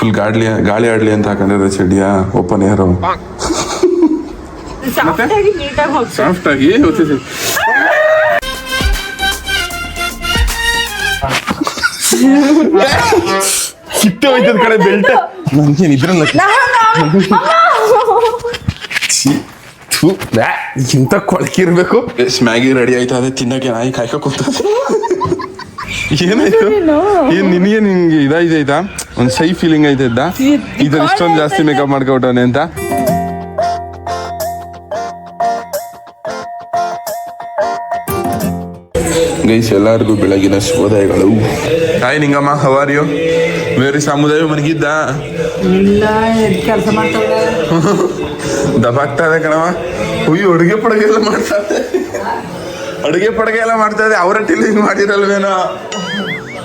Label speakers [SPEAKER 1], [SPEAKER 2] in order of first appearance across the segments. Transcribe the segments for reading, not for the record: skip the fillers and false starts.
[SPEAKER 1] Full ಗಾಳಿ ಆಡ್ಲಿ ಅಂತ ಹಾಕೊಂಡಿರೋ ಚಡಿಯಾ ಓಪನ್ ಏರು ಸಾಫ್ಟ್ ಆಗಿ ಕಿತ್ತೆ ಹೋಯ್ತದ ಕಡೆ ಬೆಲ್ಟ್ ನನ್ಗೇನು ಇದ್ರಲ್ಲ ಇಂತ ಕೊಳಕಿರ್ಬೇಕು. ಮ್ಯಾಗಿ ರೆಡಿ ಆಯ್ತಾ ಅದೇ ತಿನ್ನಕ್ಕೆ ನಾಯಿ ಕಾಯ್ಕ ಕೂತದೆ. ಏನಾಯ್ತು ನಿನಗೆ ನಿಂಗೆ ಇದಾಯ್ತಾ ಒಂದ್ ಸೈ ಫೀಲಿಂಗ್ ಆಯ್ತದ ಇದ್ರ ಇಷ್ಟೊಂದು ಜಾಸ್ತಿ ಮೇಕಪ್ ಮಾಡ್ಕೊಟ್ಟವನೆ ಅಂತ. ಗೈಸ್ ಎಲ್ಲರಿಗೂ ಬೆಳಗಿನ ಶುಭೋದಯಗಳು. Hi Ningamma, how are you? ಬೇರೆ ಸಮುದಾಯ ಮನಗಿದ್ದ
[SPEAKER 2] ಕೆಲಸ ಮಾಡ್ತಾರೆ
[SPEAKER 1] ದಬಾಗ್ತಾ ಇದೆ ಕಣವ. ಹುಯ್ಯು ಅಡುಗೆ ಪಡಗೆ ಎಲ್ಲ ಮಾಡ್ತಾ ಇದೆ, ಅಡುಗೆ ಪಡಗೆ ಎಲ್ಲ ಮಾಡ್ತಾ ಇದೆ. ಅವರ ಟಿಲಿಂಗ್ ಮಾಡಿರಲ್ವೇನೋ.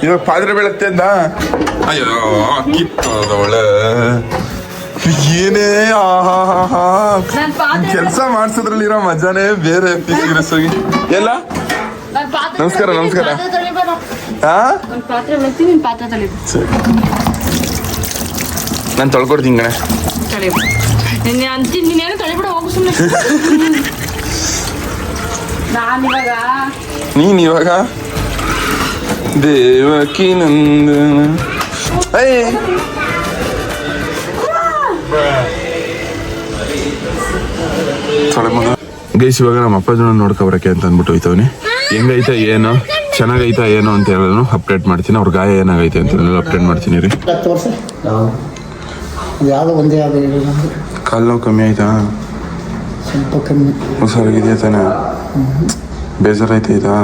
[SPEAKER 1] ಇವಾಗ ಪಾತ್ರೆ ಬೆಳಗ್ತಾ ಇದ್ದ. ಅಯ್ಯೋ ಕಿತ್ತದ ಒಳ್ಳೆ ಏನೇ ಕೆಲಸ ಮಾಡ್ಸೋದ್ರಲ್ಲಿರೋ ಮಜಾನೇ ಬೇರೆ. ಹೋಗಿ ಎಲ್ಲ ನಮಸ್ಕಾರ ನಮಸ್ಕಾರ. ನಾನು ತೊಳ್ಕೊಡ್ತೀನಿ ಕಣೆ. ನೀನ್ ಇವಾಗ ದೇವಕಿ ನಂದನ ಗೈಸ್ ಇವಾಗ ನಮ್ಮ ಅಪ್ಪ ಜನ ನೋಡ್ಕೊಬರಕ್ಕೆ ಅಂತ ಅಂದ್ಬಿಟ್ಟು ಹೋಯ್ತವನಿ. ಹೆಂಗೈತೆ ಏನೋ ಚೆನ್ನಾಗೈತಾ ಏನೋ ಅಂತ ಹೇಳೋನು ಅಪ್ಡೇಟ್ ಮಾಡ್ತೀನಿ. ಅವ್ರ ಗಾಯ ಏನಾಗೈತೆ ಅಂತ ಅಪ್ಡೇಟ್ ಮಾಡ್ತೀನಿ ರೀ. ಕಾಲು ನೋವು ಕಮ್ಮಿ ಆಯ್ತಾ?
[SPEAKER 2] ಸ್ವಲ್ಪ ಕಮ್ಮಿ.
[SPEAKER 1] ಹುಷಾರಾಗಿದೆಯಾ ತಾನೆ? ಬೇಜಾರಾಯ್ತೈತಾ?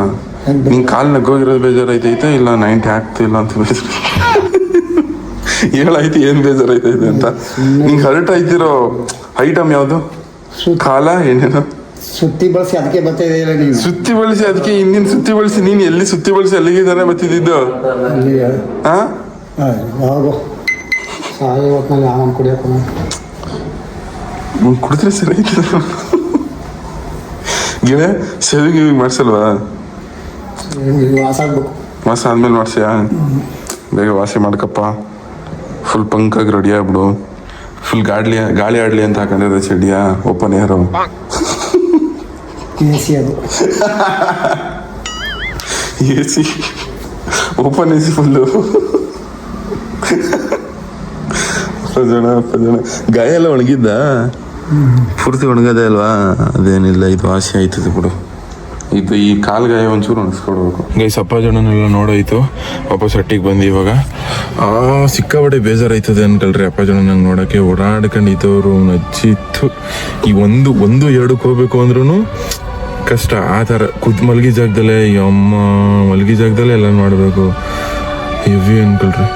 [SPEAKER 1] ನಿಂಗೆ ಕಾಲು ನಗ್ಗೋಗಿರೋದು ಬೇಜಾರಾಯ್ತೈತಾ ಇಲ್ಲ 90 ಆಗ್ತಿಲ್ಲ ಅಂತ ಬೇಜಾರು? ಹೇಳಾಯ್ತು ಏನು ಬೇಜಾರಾಯ್ತೈತೆ ಅಂತ. ನಿಂಗೆ ಹರ್ಟ್ ಆಯ್ತಿರೋ ಐಟಮ್ ಯಾವುದು? ಕಾಲ ಏನೇನು
[SPEAKER 2] ಸುತ್ತಿ ಬಳಸಿ ಅದಕ್ಕೆ ಬರ್ತಿದೆಯಲ್ಲ ನೀವು.
[SPEAKER 1] ಸುತ್ತಿ ಬಳಸಿ ಅದಕ್ಕೆ ಹಿಂದಿನ ಸುತ್ತಿ ಬಳಸಿ ನೀನು ಎಲ್ಲಿ ಸುತ್ತಿ ಬಳಸಿ ಅಲ್ಲಿಗೆ ತಾನೇ ಬರ್ತಿದ್ದು? ಕುಡಿದ್ರೆ ಸರಿ ಐತೆ. ಗಿಡ ಸೇವಿಂಗ್ ಮಾಡ್ಸಲ್ವಾ? ವಾಸ ಆದ್ಮೇಲೆ ಮಾಡ್ಸಿಯಾ? ಬೇಗ ವಾಸಿ ಮಾಡ್ಕಪ್ಪ. ಫುಲ್ ಪಂಕಾಗಿ ರೆಡಿ ಆಗ್ಬಿಡು. ಫುಲ್ ಗಾಳಿ ಆಡ್ಲಿ ಅಂತ ಹಾಕೊಂಡಿರೋ ಚಡಿಯಾ open air AC open AC full. ಅಪ್ಪ ಜನ ಗಾಯ ಎಲ್ಲ ಒಣಗಿದ್ದ? ಪೂರ್ತಿ ಒಣಗದೆ ಅಲ್ವಾ? ಅದೇನಿಲ್ಲ, ಇದು ವಾಸಿ ಆಯ್ತದೆ ಬಿಡು. ಇದು ಈ ಕಾಲ್ಗಾಯ ಒಂಚೂರು ಒಣಗಿಸ್ಕೊಡ್ಬೇಕು. ಗೈಸ್ ಅಪ್ಪ ಜನನೆಲ್ಲ ನೋಡೋಯ್ತು. ವಾಪಸ್ ಹಟ್ಟಿಗೆ ಬಂದು ಇವಾಗ ಸಿಕ್ಕಾಬಟ್ಟೆ ಬೇಜಾರಾಯ್ತದೆ ಅನ್ಕಲ್ರಿ. ಅಪ್ಪ ಜನ ನಂಗೆ ನೋಡೋಕ್ಕೆ ಓಡಾಡ್ಕೊಂಡಿದ್ದವರು ನಜ್ಜಿತ್ತು. ಈ ಒಂದು ಎರಡಕ್ಕೆ ಹೋಗ್ಬೇಕು ಅಂದ್ರೂ ಕಷ್ಟ. ಆ ಥರ ಮಲಗಿ ಜಾಗದಲ್ಲೇ ಮಲಗಿ ಜಾಗದಲ್ಲೇ ಎಲ್ಲ ಮಾಡಬೇಕು. ಹೆವಿ ಅನ್ಕಲ್ರಿ.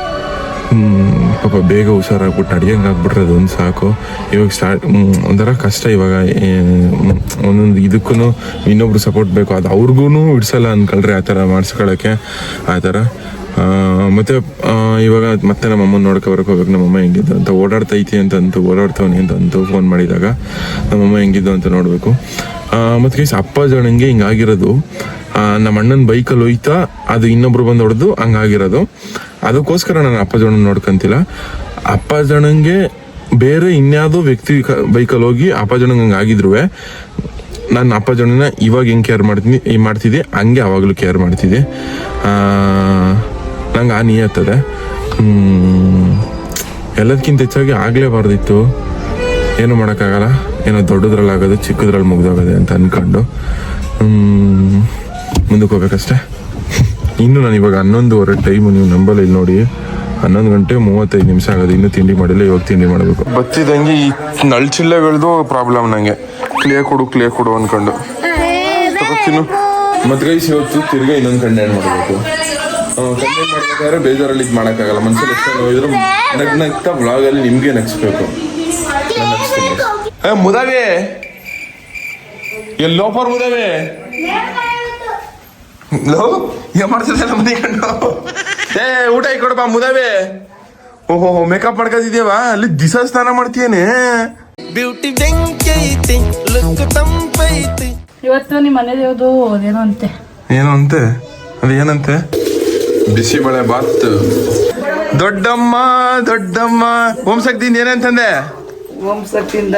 [SPEAKER 1] ಪಾಪ ಬೇಗ ಹುಷಾರಾಗ್ಬಿಟ್ಟು ಅಡಿಯಂಗೆ ಆಗ್ಬಿಟ್ರೆ ಅದೊಂದು ಸಾಕು. ಇವಾಗ ಒಂಥರ ಕಷ್ಟ. ಇವಾಗ ಒಂದೊಂದು ಇದಕ್ಕೂ ಇನ್ನೊಬ್ರು ಸಪೋರ್ಟ್ ಬೇಕು. ಅದು ಅವ್ರಿಗೂ ಇಡ್ಸಲ್ಲ ಅನ್ಕಳ್ರಿ ಆ ಥರ ಮಾಡಿಸ್ಕೊಳ್ಳೋಕ್ಕೆ. ಆ ಥರ ಮತ್ತು ಇವಾಗ ಮತ್ತೆ ನಮ್ಮ ಅಮ್ಮನ ನೋಡ್ಕೊಬರಕ್ಕೆ ಹೋಗ್ಬೇಕು. ನಮ್ಮಮ್ಮ ಹೆಂಗಿದ್ದು ಅಂತ ಓಡಾಡ್ತೈತಿ ಓಡಾಡ್ತವನಿ ಅಂತ ಫೋನ್ ಮಾಡಿದಾಗ ನಮ್ಮಮ್ಮ ಹೆಂಗಿದ್ದು ಅಂತ ನೋಡಬೇಕು. ಮತ್ತು ಗೈಸ್ ಅಪ್ಪ ಜನಂಗೆ ಹಿಂಗಾಗಿರೋದು. ನಮ್ಮ ಅಣ್ಣನ ಬೈಕಲ್ಲಿ ಹೋಯ್ತಾ ಅದು ಇನ್ನೊಬ್ರು ಬಂದು ಹೊಡೆದು ಹಂಗಾಗಿರೋದು. ಅದಕ್ಕೋಸ್ಕರ ನಾನು ಅಪ್ಪ ಜನ ನೋಡ್ಕೊಂತಿಲ್ಲ. ಅಪ್ಪ ಜನಂಗೆ ಬೇರೆ ಇನ್ಯಾವುದೋ ವ್ಯಕ್ತಿ ಬೈಕಲ್ಲಿ ಹೋಗಿ ಅಪ್ಪ ಜನಂಗೆ ಹಂಗೆ ಆಗಿದ್ರು ನಾನು ಅಪ್ಪ ಜನನ ಇವಾಗ ಹೆಂಗೆ ಕೇರ್ ಮಾಡ್ತಿದ್ದೆ ಹಂಗೆ ಅವಾಗಲೂ ಕೇರ್ ಮಾಡ್ತಿದ್ದೆ. ನಂಗೆ ಆ ನಿಯತ್ತದೆ. ಎಲ್ಲದಕ್ಕಿಂತ ಹೆಚ್ಚಾಗಿ ಆಗಲೇಬಾರ್ದಿತ್ತು. ಏನು ಮಾಡೋಕ್ಕಾಗಲ್ಲ. ಏನೋ ದೊಡ್ಡದ್ರಲ್ಲಿ ಆಗೋದು ಚಿಕ್ಕದ್ರಲ್ಲಿ ಮುಗ್ದೋಗೋದೆ ಅಂತ ಅಂದ್ಕೊಂಡು ಮುಂದಕ್ಕೆ ಹೋಗ್ಬೇಕಷ್ಟೆ. ಇನ್ನು ನಾನು ಇವಾಗ 11:15 ಟೈಮು, ನೀವು ನಂಬಲ್ಲ. ಇಲ್ಲಿ ನೋಡಿ 11:35 ಆಗೋದು. ಇನ್ನೂ ತಿಂಡಿ ಮಾಡಿಲ್ಲ. ಇವಾಗ ತಿಂಡಿ ಮಾಡಬೇಕು. ಬತ್ತಿದಂಗೆ ಈ ನಳ್ಚಿಲ್ಲೆಗಳದು ಪ್ರಾಬ್ಲಮ್. ನನಗೆ ಕ್ಲಿಯರ್ ಕೊಡು ಅಂದ್ಕೊಂಡು ತಗೋತೀನಿ. ಮತ್ತೆ ಗೈಸ್ ಇವತ್ತು ತಿರ್ಗಾ ಇನ್ನೊಂದು ಕಂಟೆಂಟ್ ಮಾಡಬೇಕು. ಕಂಟೆಂಟ್ ಮಾಡ್ಬೇಕಾದ್ರೆ ಬೇಜಾರಲ್ಲಿ ಇದು ಮಾಡೋಕ್ಕಾಗಲ್ಲ. ಮನ್ಸಲ್ಲಿ ಎಷ್ಟು ನೋಡಿದ್ರು ನಗ್ತಾ ವ್ಲಾಗಲ್ಲಿ ನಿಮಗೆ ನಗಿಸ್ಬೇಕು. ಮುದಾವೆ ಎಲ್ಲೋಪರ್ ಮುದಾವೆ ಏನ್ ಮಾಡ್ತಿದ್ದಲ್ಲ ಮನೆ ಕಂಡು. ಊಟ ಕೊಡಪ್ಪ ಮುದಾವೆ. ಓಹೋ ಮೇಕಪ್ ಮಾಡ್ಕೊತಿದ್ಯವಾ? ಅಲ್ಲಿ ದಿವಸ ಸ್ನಾನ ಮಾಡ್ತೀಯೇನೆ?
[SPEAKER 2] ಇವತ್ತು ನಿಮ್ಮ ಮನೆದೇವ್ದು ಅದೇನೋ ಅಂತೆ.
[SPEAKER 1] ಏನೋ ಅಂತೆ? ಅದು ಏನಂತೆ? ಬಿಸಿಬೇಳೆ ಬಾತ್ ದೊಡ್ಡಮ್ಮ ದೊಡ್ಡಮ್ಮ ಓಂ ಶಕ್ತಿಯಿಂದ ಏನಂತಂದೆ?
[SPEAKER 2] ಓಂ ಶಕ್ತಿಯಿಂದ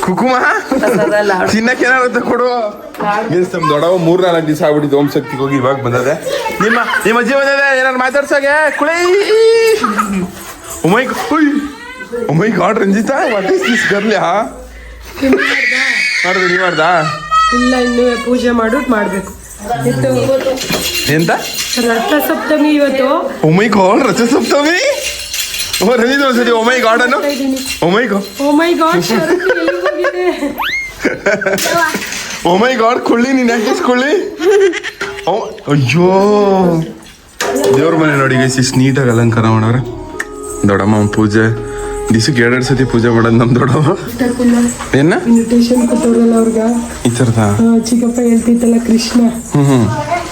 [SPEAKER 1] ಕುಕುಮ ತಿನ್ನಕ್ಕೆ ಏನಾಗುತ್ತೆ ಕೊಡು. ನಮ್ ದೊಡ್ಡವ 3-4 ದಿವಸ ಆಗ್ಬಿಟ್ಟಿದ್ದು ಓಂ ಶಕ್ತಿಗೆ ಹೋಗಿ ಇವಾಗ ಬಂದದೆ. ನಿಮ್ಮ ಅಜ್ಜಿ ಬಂದದೆ ಏನಾರು ಮಾತಾಡ್ಸಾಗೆ ಕುಳೈ. Oh my god Ranjita, what is this girl? ಮಾಡಿದೆ ನೀ ಮಾಡ್ದಾ?
[SPEAKER 3] ಇಲ್ಲ, ಇನ್ನು ಪೂಜೆ ಮಾಡೋದು ಮಾಡ್ಬೇಕು.
[SPEAKER 1] ಎಂತ
[SPEAKER 3] ರಥ ಸಪ್ತಮಿ ಇವತ್ತು.
[SPEAKER 1] ಓ ಮೈ ಗಾಡ್ ರಥ ಸಪ್ತಮಿ. ಓ ರಂಜಿತ್ ಒಂದ್ಸತಿ ಓ ಮೈ ಗಾಡ್ ಅನ್ನು. ಓ my god,
[SPEAKER 3] O my god,
[SPEAKER 1] O my god ಕೊಳ್ಳಿ, ನೀನ್ ಯಾಕೆ ಕೊಳ್ಳಿ? ಅಯ್ಯೋ ದೇವ್ರ ಮನೆ ನೋಡಿ ಗೈಸ್, ನೀಟಾಗಿ ಅಲಂಕಾರ ಮಾಡವ್ರೆ. ದೊಡ್ಡಮ್ಮ ಪೂಜೆ ದಿಸಕ್ಕೆ 2 ಸತಿ ಪೂಜೆ ಮಾಡೋದು ನಮ್ ದೊಡ್ಡಮ್ಮ. ಏನ
[SPEAKER 3] ಇನ್ವಿಟೇಷನ್ ಕೊಟ್ಟವ್ರಲ್ಲ ಅವ್ರಗ
[SPEAKER 1] ಈ ತರದ
[SPEAKER 3] ಚಿಕ್ಕಪ್ಪ ಹೇಳ್ತಿತ್ತಲ್ಲ ಕೃಷ್ಣ,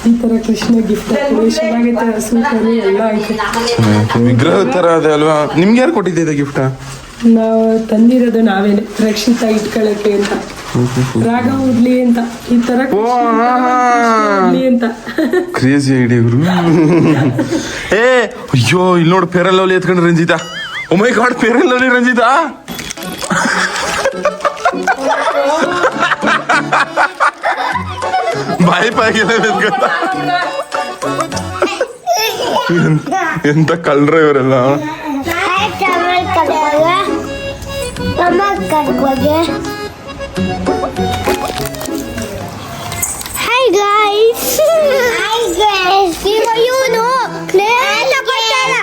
[SPEAKER 3] ಈ ತರ ಕೃಷ್ಣ ಗಿಫ್ಟ್ ಚೆನ್ನಾಗೈತೆ, ಸೂಪರ್ ಎಲ್ಲ ಐತೆ.
[SPEAKER 1] ವಿಗ್ರಹ ತರ ಅದೇ ಅಲ್ವಾ? ನಿಮ್ಗೆ ಯಾರು ಕೊಟ್ಟಿದ್ದೆ ಗಿಫ್ಟ್?
[SPEAKER 3] ನಾವು ತಂದಿರೋದು ನಾವೇನೆ, ರಕ್ಷಿತಾ ಇಟ್ಕೊಳಕ್ಕೆ ಅಂತ, ರಾಗ ಉಡ್ಲಿ ಅಂತ, ಈ ತರ ಉಡ್ಲಿ ಅಂತ.
[SPEAKER 1] ಕ್ರೇಜಿ ಐಡಿಯಾ ಗುರು. ಏ ಅಯ್ಯೋ ಇಲ್ಲಿ ನೋಡು, ಪೇರಲ್ ಲವ್ಲಿ ಎತ್ಕೊಂಡು ರಂಜಿತಾ. ಓ ಮೈ ಗಾಡ್, ಪೇರಲ್ ಲವ್ಲಿ ರಂಜಿತಾ. ಬಾಯಿ ಪಾಗಿಲ್ಲ ಎತ್ಕೊಂಡ. ಎಂತ ಕಳ್ರ ಇವರೆಲ್ಲ.
[SPEAKER 4] Hi guys. Hi guys. ಇವನು ಕ್ಲೇನ್ ಕೊಟ್ಟಲ್ಲ.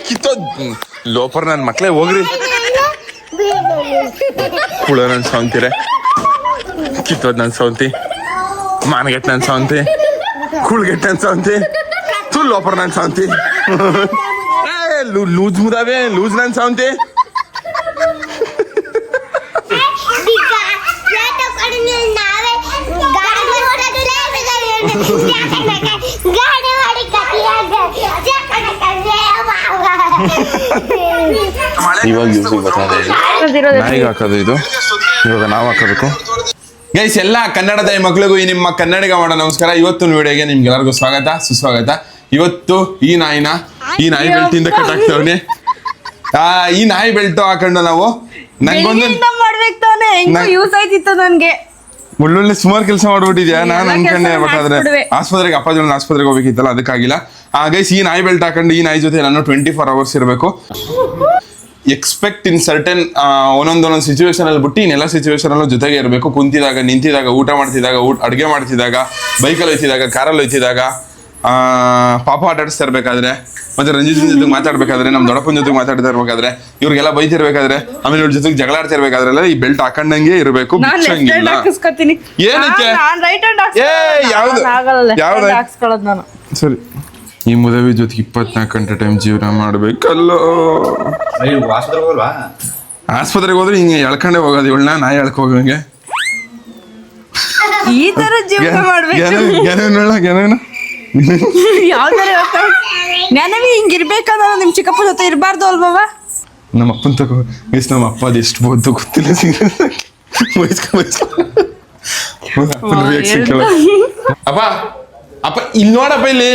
[SPEAKER 1] ಕಿತ್ತೋದ್ ಲೋಪರ್ ನನ್ನ ಮಕ್ಳೇ ಹೋಗ್ರಿ. ಕುಳ ನನ್ ಸೌಂತಿರೆ, ಕಿತ್ತೋದ್ ನನ್ ಸೌಂತಿ, ಮಾನಗೆಟ್ ನನ್ ಸೌಂತಿ, ಕುಳ್ಗೆಟ್ ನನ್ ಸೌಂತಿ, ತು ಲೋಪರ್ ನನ್ ಸೌಂತಿ, ಲೂಸ್ ಮುದಾವೆ ಲೂಸ್ ನನ್ ಸೌಂತಿ. ಇವಾಗ ಯೂಸಿಗೆ ಬರ್ತದೆ ನಾಯಿಗೆ ಹಾಕೋದು ಇದು, ಇವಾಗ ನಾವು ಹಾಕೋಬೇಕು. ಗೈಸ್ ಎಲ್ಲ ಕನ್ನಡದ ಮಕ್ಳಿಗೂ ಈ ನಿಮ್ಮ ಕನ್ನಡಿಗ ಮಾಡೋ ನಮಸ್ಕಾರ. ಇವತ್ತು ವಿಡಿಯೋಗೆ ನಿಮ್ಗೆಲ್ಲರಿಗೂ ಸ್ವಾಗತ ಸುಸ್ವಾಗತ. ಇವತ್ತು ಈ ನಾಯಿ ಬೆಲ್ಟ್ ಇಂದ ಕಟ್ ಹಾಕ್ತವ್ನಿ. ಈ ನಾಯಿ ಬೆಲ್ಟ್ ಹಾಕೊಂಡು ನಾವು ನಂಗೊಂದು
[SPEAKER 2] ಯೂಸ್ ಆಯ್ತಿತ್ತು ನನ್ಗೆ.
[SPEAKER 1] ಒಳ್ಳೊಳ್ಳೆ ಸುಮಾರು ಕೆಲಸ ಮಾಡ್ಬಿಟ್ಟಿದ್ಯಾ. ನಾನು ಅನ್ಕೊಂಡೆ, ಬಟ್ ಆದ್ರೆ ಆಸ್ಪತ್ರೆಗೆ ಅಪ್ಪಾಜಿ ಆಸ್ಪತ್ರೆಗೆ ಹೋಗ್ಬೇಕಿತ್ತಲ್ಲ, ಅದಕ್ಕಾಗಿಲ್ಲ. ಗೈಸ್ ಈ ನಾಯಿ ಬೆಲ್ಟ್ ಹಾಕೊಂಡು ಈ ನಾಯಿ ಜೊತೆ ನಾನು 24 hours ಇರಬೇಕು. ಎಕ್ಸ್ಪೆಕ್ಟ್ ಇನ್ ಸರ್ಟನ್ ಒಂದೊಂದು ಸಿಚುವೇಶನ್ ಅಲ್ಲಿ ಬಿಟ್ಟು ಇನ್ನೆಲ್ಲ ಸಿಚುವೇಶನ್ ಅಲ್ಲೂ ಜೊತೆಗೆ ಇರಬೇಕು. ಕುಂತಿದಾಗ, ನಿಂತಿದಾಗ, ಊಟ ಮಾಡ್ತಿದ್ದಾಗ, ಅಡುಗೆ ಮಾಡ್ತಿದ್ದಾಗ, ಬೈಕಲ್ಲಿ ಹೋಯ್ತಿದಾಗ, ಕಾರಲ್ಲಿ ಹೋಯ್ತಿದಾಗ, ಪಾಪ ಆಟ ಆಡಿಸ್ತಾ ಇರ್ಬೇಕಾದ್ರೆ, ಮತ್ತೆ ರಂಜಿತ್ ಜೊತೆ ಮಾತಾಡ್ಬೇಕಾದ್ರೆ, ನಮ್ ದೊಡ್ಡಪ್ಪನ ಜೊತೆ ಮಾತಾಡ್ತಾ ಇರ್ಬೇಕಾದ್ರೆ, ಇವ್ರಿಗೆಲ್ಲ ಬೈತಿರ್ಬೇಕಾದ್ರೆ, ಆಮೇಲೆ ಇವ್ರ ಜೊತೆಗೆ ಜಗಳ ಆಡ್ತಾ ಇರ್ಬೇಕಾದ್ರೆಲ್ಲ ಈ ಬೆಲ್ಟ್ ಹಾಕೊಂಡಂಗೆ ಇರಬೇಕು. ಏನಕ್ಕೆ ಯಾವ್ದು ಸರಿ. ಈ ಮುದವಿ ಜೊತೆ 24 ಗಂಟೆ ಟೈಮ್ ಜೀವನ ಮಾಡ್ಬೇಕಲ್ಲೋ. ಆಸ್ಪತ್ರೆಗೆ ಹೋದ್ರೆ ಹಿಂಗೆ ಎಳ್ಕೊಂಡೆ ಹೋಗೋದು ಇವಳನ್ನ, ನಾಯಿ ಎಳ್ಕ ಹೋಗಂಗೆ.
[SPEAKER 2] ಈ ತರ ಜೀವನ ನೆನವಿ ಹಿಂಗಿರ್ಬೇಕಂದ್ರೆ ನಿಮ್ ಚಿಕ್ಕಪ್ಪ ಜೊತೆ ಇರಬಾರ್ದು ಅಲ್ವವ?
[SPEAKER 1] ನಮ್ಮ ಅಪ್ಪನ ತಗೋ ಗೈಸ್, ನಮ್ಮ ಅಪ್ಪ ಅದು ಎಷ್ಟು ಬೋದು ಗೊತ್ತಿಲ್ಲ. ಅಪ್ಪ ಅಪ್ಪ ಇಲ್ಲಿ ನೋಡಪ್ಪ, ಇಲ್ಲಿ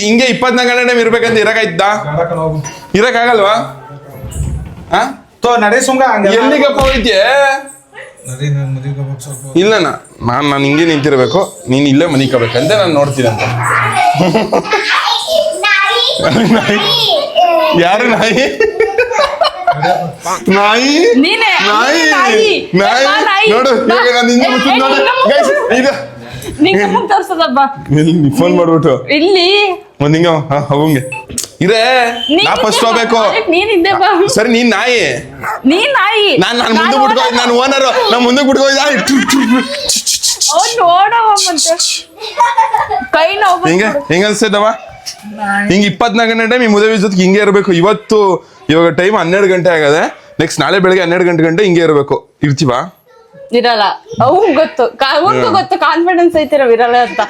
[SPEAKER 1] ಹಿಂಗೆ 24 ಗಂಟೆ ಟೈಮ್ ಇರ್ಬೇಕಂತ ಇರಕ್ಕಾಗಲ್ವಾ? ಎಲ್ಲಿಗಪ್ಪ ಹೋಯ್ತಿಯ? ಇಲ್ಲ ನಾನು ಹಿಂಗೆ ನಿಂತಿರ್ಬೇಕು, ನೀನ್ ಇಲ್ಲೇ ಮನಿಕಬೇಕಂತ ನಾನು ನೋಡ್ತೀನಿ ಅಂತ. ಯಾರು ನಾಯಿ? ನಾಯಿ ನಾಯಿ ನಾಯಿ ನೋಡು, ಫೋನ್ ಮಾಡ್ಬಿಟ್ಟು ಇಲ್ಲಿ ಒಂದ್ ಹೋಗಂಗೆ ಇರೇ, ನಾ ಫಸ್ಟ್ ಹೋಗ್ಬೇಕು. ಸರಿ, ನೀನ್ ನಾಯಿ ನಾನು ಮುಂದೆ ಬಿಟ್ಕೋಯ್ದು, ನಾನು ಓನರ್, ನಾ ಮುಂದೆ ಬಿಟ್ಕೋಯ್ದ. ಹೆಂಗ ಅನ್ಸ್ತದವ? ಹಿಂಗ 24 ಗಂಟೆ ಟೈಮ್ ಈ ಮುದವಿ ಜೊತೆಗೆ ಹಿಂಗೆ ಇರ್ಬೇಕು. ಇವಾಗ ಟೈಮ್ 12 ಗಂಟೆ ಆಗದೆ. ನೆಕ್ಸ್ಟ್ ನಾಳೆ ಬೆಳಗ್ಗೆ 12 ಗಂಟೆ ಹಿಂಗೆ ಇರ್ಬೇಕು. ಇರ್ತೀವಾ?
[SPEAKER 2] ಇರಲ್ಲ. ಅವು ಗೊತ್ತು, ಕಾನ್ಫಿಡೆನ್ಸ್ ಐತಿ ನಾವ್ ಇರಲ್ಲ ಅಂತ.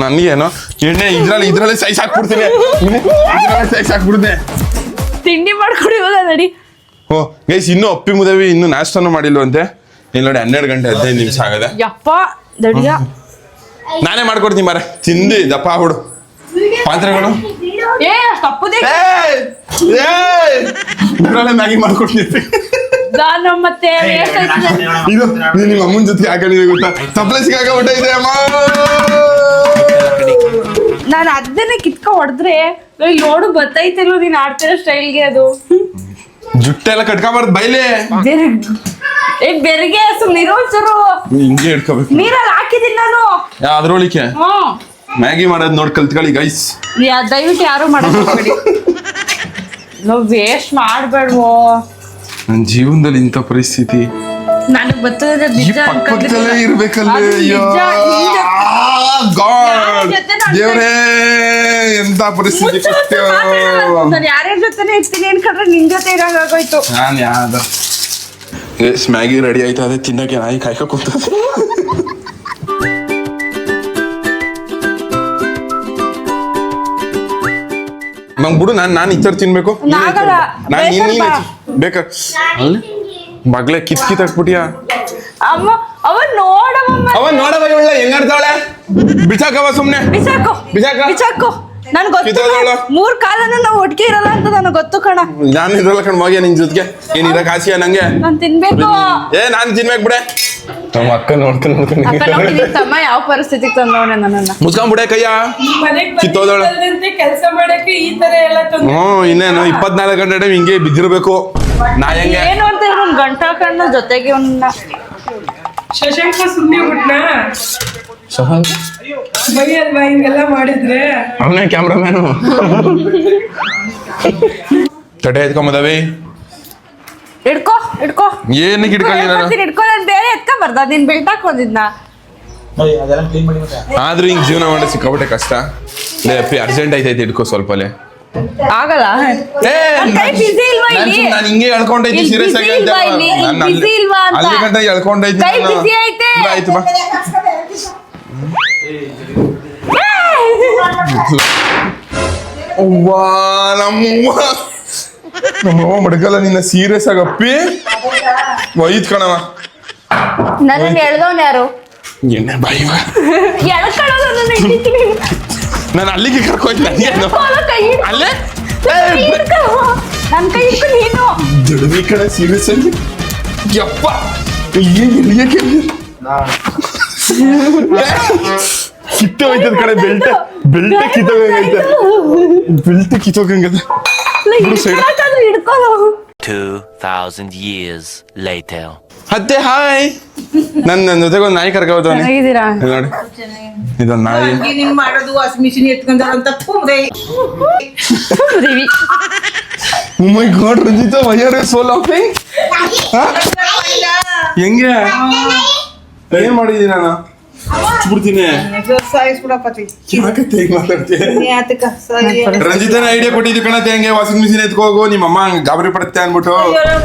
[SPEAKER 1] ನನ್ಗೇನು ಎಣ್ಣೆ ಇದ್ರಲ್ಲಿ ಸೈಸ್ ಹಾಕ್ಬಿಡ್ತೀನಿ,
[SPEAKER 2] ತಿಂಡಿ ಮಾಡ್ಕೊಡಿ ಇವಾಗ ನಡಿ.
[SPEAKER 1] ಓ ಗೈಸ್, ಇನ್ನು ಅಪ್ಪಿ ಮುದವಿ ಇನ್ನು ನಾಷ್ಟಾನು ಮಾಡಿಲ್ವಂತೆ. ಇಲ್ಲಿ ನೋಡಿ 12 ಗಂಟೆ 15 ನಿಮಿಷ ಆಗದೆ.
[SPEAKER 2] ಯಪ್ಪ ದಡಿಯ
[SPEAKER 1] ನಾನೇ ಮಾಡ್ಕೊಡ್ತೀನಿ ಮಾರ ತಿಂದು ದಪ್ಪ ಆಗ್ಬಿಡು ಪಾತ್ರೆಗಳು
[SPEAKER 2] ಏ ತಪ್ಪದೆ
[SPEAKER 1] ಊರಲ್ಲೇ ಮ್ಯಾಗಿ ಮಾಡ್ಕೊಡ್ತೀನಿ
[SPEAKER 2] ನಾನು ಮತ್ತೆ waste ಆಯ್ತದೆ.
[SPEAKER 1] ಇದು ನೀನ್ ನಿಮ್ಮ ಅಮ್ಮನ ಜೊತೆಗೆ ಹಾಕೊಂಡಿದೆ ಗೊತ್ತಾ ತಪ್ಪಲೆ ಸಿಗಾಕ ಹೊಟ್ಟೈತೆ ಅಮ್ಮ
[SPEAKER 2] ನಾನು ಅದನ್ನೇ ಕಿತ್ಕ ಹೊಡೆದ್ರೆ ಇಲ್ಲಿ ನೋಡು ಬತ್ತೈತಿಲ್ವ ನೀನ್ ಆಡ್ತಿರೋ ಸ್ಟೈಲ್ಗೆ ಅದು
[SPEAKER 1] ಜುಟ್ಟೆಲ್ಲ ಕಟ್ಕೊಬಾರ್ದು ಬೈಲೆ
[SPEAKER 2] ಬೆರಿಗೆ ಸುಮ್ಮನಿರೋ ಚೂರು
[SPEAKER 1] ಹಿಂಗೆ ಇಟ್ಕೋಬೇಕು
[SPEAKER 2] ನೀರಲ್ಲಿ ಹಾಕಿದ್ದೀನಿ ನಾನು
[SPEAKER 1] ಅದ್ರೊಳಿಕೆ
[SPEAKER 2] ಹ್ಮ್
[SPEAKER 1] ಮ್ಯಾಗಿ ಮಾಡೋದ್ ನೋಡ್ ಕಲ್ತ್ಕೊಳ್ಳಿ ಗೈಸ್
[SPEAKER 2] ದಯವಿಟ್ಟು ಯಾರು ಮಾಡಬೇಡಿ ನಾವು ವೇಸ್ಟ್ ಮಾಡ್ಬೇಡ್ವೋ
[SPEAKER 1] ನನ್ನ ಜೀವನದಲ್ಲಿ ಇಂಥ ಪರಿಸ್ಥಿತಿ
[SPEAKER 2] ನನಗ್ ಬರ್ತದೆ
[SPEAKER 1] ಈ
[SPEAKER 2] ನಿಜ
[SPEAKER 1] ಪಕ್ಕದಲ್ಲೇ ಇರ್ಬೇಕಲ್ಲ
[SPEAKER 2] ಅದು
[SPEAKER 1] ಅಯ್ಯೋ
[SPEAKER 2] ನಿಜ, ನಿಜ.
[SPEAKER 1] ಗಾಡ್
[SPEAKER 2] ಯಾರ್ ಜೊತೆ ನಾನು
[SPEAKER 1] ದೇವ್ರೇ ಎಂತ ಪರಿಸ್ಥಿತಿ ಕೊಡ್ತೇವ
[SPEAKER 2] ನಾನು ಯಾರ್ಯಾರ ಜೊತೆನೆ ಇರ್ತೀನಿ ಅನ್ಕೊಂಡ್ರೆ ನಿನ್ ಜೊತೆ ಇರಂಗಾಗೋಯ್ತು
[SPEAKER 1] ನಾನ್ ಯಾವ್ದ ಮ್ಯಾಗಿ ರೆಡಿ ಆಯ್ತಾ ಅದೇ ತಿನ್ನಕ್ಕೆ ನಾಯಿ ಕಾಯ್ಕ ಕೂತದೆ ನಂಗ್ ಬಿಡು ನಾನ್ ಇಚ್ಚರ್ ತಿನ್ಬೇಕು
[SPEAKER 2] ನಾಗಲ್ಲ,
[SPEAKER 1] ಬೇಕಾ ಬಗ್ಲೆ ಕಿತ್ ಹಾಕ್ಬಿಟ್ಟಿಯಾ
[SPEAKER 2] ಅಮ್ಮ ಅವ ನೋಡಮ್ಮ
[SPEAKER 1] ಅವ ನೋಡವ ಹೆಂಗಾಡ್ತಾವಳೆ ಬಿಸಾಕವ ಸುಮ್ನೆ
[SPEAKER 2] ಬಿಸಾಕು
[SPEAKER 1] ಬಿಸಾಕ?
[SPEAKER 2] ಬಿಸಾಕು ನನ್ ಗೊತ್ತು
[SPEAKER 1] ಕಿತ್ತೋದವ್ಳು.
[SPEAKER 2] ಮೂರ್ ಕಾಲನ ನಾವು ಒಟ್ಟಿಗೆ ಇರಲ್ಲ ಅಂತ ನನಗೆ ಗೊತ್ತು ಕಣ
[SPEAKER 1] ನಾನು ಇದ್ರಲ್ಲ ಕಣ್ ಹೋಗ್ಯ ನಿನ್ ಜೊತೆಗೆ ಏನ್ ಇರಕ್ ಆಸಿಯ ನಂಗೆ
[SPEAKER 2] ನಾನ್ ತಿನ್ಬೇಕು
[SPEAKER 1] ನಾನ್ ತಿನ್ಬೇಕು ಬಿಡೆ ನಮ್ಮ ಅಕ್ಕ ನೋಡ್ತಾನೆ
[SPEAKER 2] ಅಕ್ಕ ನೋಡಿ ನಿನ್ ತಮ್ಮ ಯಾವ ಪರಿಸ್ಥಿತಿಗೆ ತಂದವನೆ ನನ್ನನ್ನ
[SPEAKER 1] ಮುಸ್ಕೊಂಡ್ಬಿಡೆ ಕಯ್ಯ
[SPEAKER 3] ಮನೆಗ್
[SPEAKER 1] ಕಿತ್ತೋದವ್ಳು.
[SPEAKER 3] ಬಂದಿದ್ದಲ್ದಂತೆ ಕೆಲ್ಸ ಮಾಡಕ್ಕೆ ಈ ತರ ಎಲ್ಲ ತೊಂದ್ರೆ
[SPEAKER 1] ಇನ್ನೇನು 24 ಗಂಟೆ ಹಿಂಗೆ ಬಿದ್ದಿರ್ಬೇಕು ನಾ ಹೆಂಗೆ
[SPEAKER 2] ಏನು ಅಂತ ಇವ್ನು ಗಂಟ ಕಣ್ಣ ಜೊತೆಗೆ ಅವ್ನ
[SPEAKER 3] ಶಶಾಂಕ ಸುಮ್ನೆ ಬಿಟ್ನಾ ಬೈಯಲ್ವಾ ಹಿಂಗೆಲ್ಲ ಮಾಡಿದ್ರೆ
[SPEAKER 1] ಅವನೇ ಕ್ಯಾಮ್ರಾಮ್ಯಾನು ತಟೆ ಎತ್ಕೊಂಬದವಿ
[SPEAKER 2] ಹಿಡ್ಕೋ ಹಿಡ್ಕೋ
[SPEAKER 1] ಏನಕ್ಕೆ ಇಟ್ಕೊಳ್ಳಿ ನಾನು
[SPEAKER 2] ಹಿಡ್ಕೋ ನಾನು ಬೇರೆ ಎತ್ಕ ಬರ್ದ ನೀನ್ ಬೆಲ್ಟಾಕ್ ಬಂದಿದ್ನ
[SPEAKER 1] ಆದ್ರೂ ಹಿಂಗ್ ಜೀವನ ಮಾಡೋ ಸಿಕ್ಕಾಬಿಟ್ಟೆ ಕಷ್ಟ ಲೇ ಅಪ್ಪಿ ಅರ್ಜೆಂಟ್ ಐತೈತೆ ಇಟ್ಕೋ ಸ್ವಲ್ಪಲೇ
[SPEAKER 2] ಆಗಲ್ಲ ನನ್ ಕೈ busy ಇಲ್ವಾ ಇಲ್ಲಿ?
[SPEAKER 1] ನಾನು ಹಿಂಗೆ ಹೇಳ್ಕೊಂಡೈತಿ
[SPEAKER 2] ಇಲ್ಲಿ
[SPEAKER 1] ಸೀರಿಯಸ್
[SPEAKER 2] busy
[SPEAKER 1] ಆಗಿ ಅಂತ
[SPEAKER 2] ಇಲ್ವಾ ಇಲ್ಲಿ? ಇಲ್ಲಿ
[SPEAKER 1] ನಾನು
[SPEAKER 2] busy ಇಲ್ವಾ ಅಂತ?
[SPEAKER 1] ಅಲ್ಲಿ ಗಂಟೆ ಹೇಳ್ಕೊಂಡೈತಿ
[SPEAKER 2] ಕೈ busy ಐತೆ.
[SPEAKER 1] ಆಯ್ತು ಬಾ ಅವ್ವಾ ನಮ್ಮವ್ವ ಮಡ್ಗಲ್ಲ ನಿನ್ನ ಸೀರಿಯಸ್ ಆಗಪ್ಪಿ ಒಯ್ತ್ ಕಣವ
[SPEAKER 2] ನನ್ನ ಎಳ್ದವ್ನ ಯಾರು
[SPEAKER 1] ಎಣ್ಣೆ ಬಾಯಿ
[SPEAKER 2] ಎಳ್ಕೊಳ್ಳೋದು ನನ್ನ ಹಿಡಿತೀನಿ
[SPEAKER 1] ನಾನು ಅಲ್ಲಿಗೆ ಕರ್ಕೊಂಡ್ ನನಗೇನು
[SPEAKER 2] ಕೈ ಹಿಡ್ಕೊ.
[SPEAKER 1] ಅಲ್ಲೇ
[SPEAKER 2] ಕೈ ಹಿಡ್ಕೊ. ನನ್ ಕೈ ಹಿಡ್ಕೊ ನೀನು
[SPEAKER 1] ಜಡವಿ ಕಡೆ ಸೀರಿಯಸ್ ಆಗಿ ಯಪ್ಪ ಏನ್ ಎಲ್ಲಿಗೆ ಕಿತ್ತ ಹೋಯ್ತದ ಕಡೆ ಬೆಲ್ಟ್ ಕಿತ್ತೋಗಂಗೈತೆ ಬೆಲ್ಟ್ ಕಿತ್ತೋಗಂಗದ
[SPEAKER 2] ಹಿಡ್ಕೊಳ್ಳೋ
[SPEAKER 5] 2,000 years later.
[SPEAKER 1] ಅತ್ತೆ ಹಾಯ್ ನನ್ನ ಜೊತೆಗೆ ಒಂದು ನಾಯಿ ಕರ್ಕೋತಾನೆ
[SPEAKER 2] ಚೆನ್ನಾಗಿದ್ದೀರಾ
[SPEAKER 1] ನೋಡಿ ಇದೊಂದು ನಾಯಿ
[SPEAKER 6] ನೀನ್ ಮಾಡೋದು ವಾಷಿಂಗ್ ಮಿಷಿನ್ ಎತ್ಕೊಂಡಂತ
[SPEAKER 2] ದೇವಿ
[SPEAKER 1] oh my god Ranjita why are you so laughing ಹೆಂಗೆ ಏನ್ ಮಾಡಿದೀನಿ ನಾನು ಬಿಡ್ತೀನಿ
[SPEAKER 6] ಸಾಯಿಸ್ಬಿಡಪ್ಪತಿ
[SPEAKER 1] ಯಾಕೆ ಹೇಗೆ ಮಾತಾಡ್ತೀಯ
[SPEAKER 6] ಯಾತಕ
[SPEAKER 1] ರಂಜಿತನ ಐಡಿಯಾ ಕೊಟ್ಟಿದ್ದು ಕಣತೆ ಹೆಂಗೆ ವಾಷಿಂಗ್ ಮಿಷಿನ್ ಎತ್ಕೋಗು ನಿಮ್ಮ ಅಮ್ಮ ಹಂಗೆ ಗಾಬರಿ ಪಡುತ್ತೆ ಅನ್ಬಿಟ್ಟು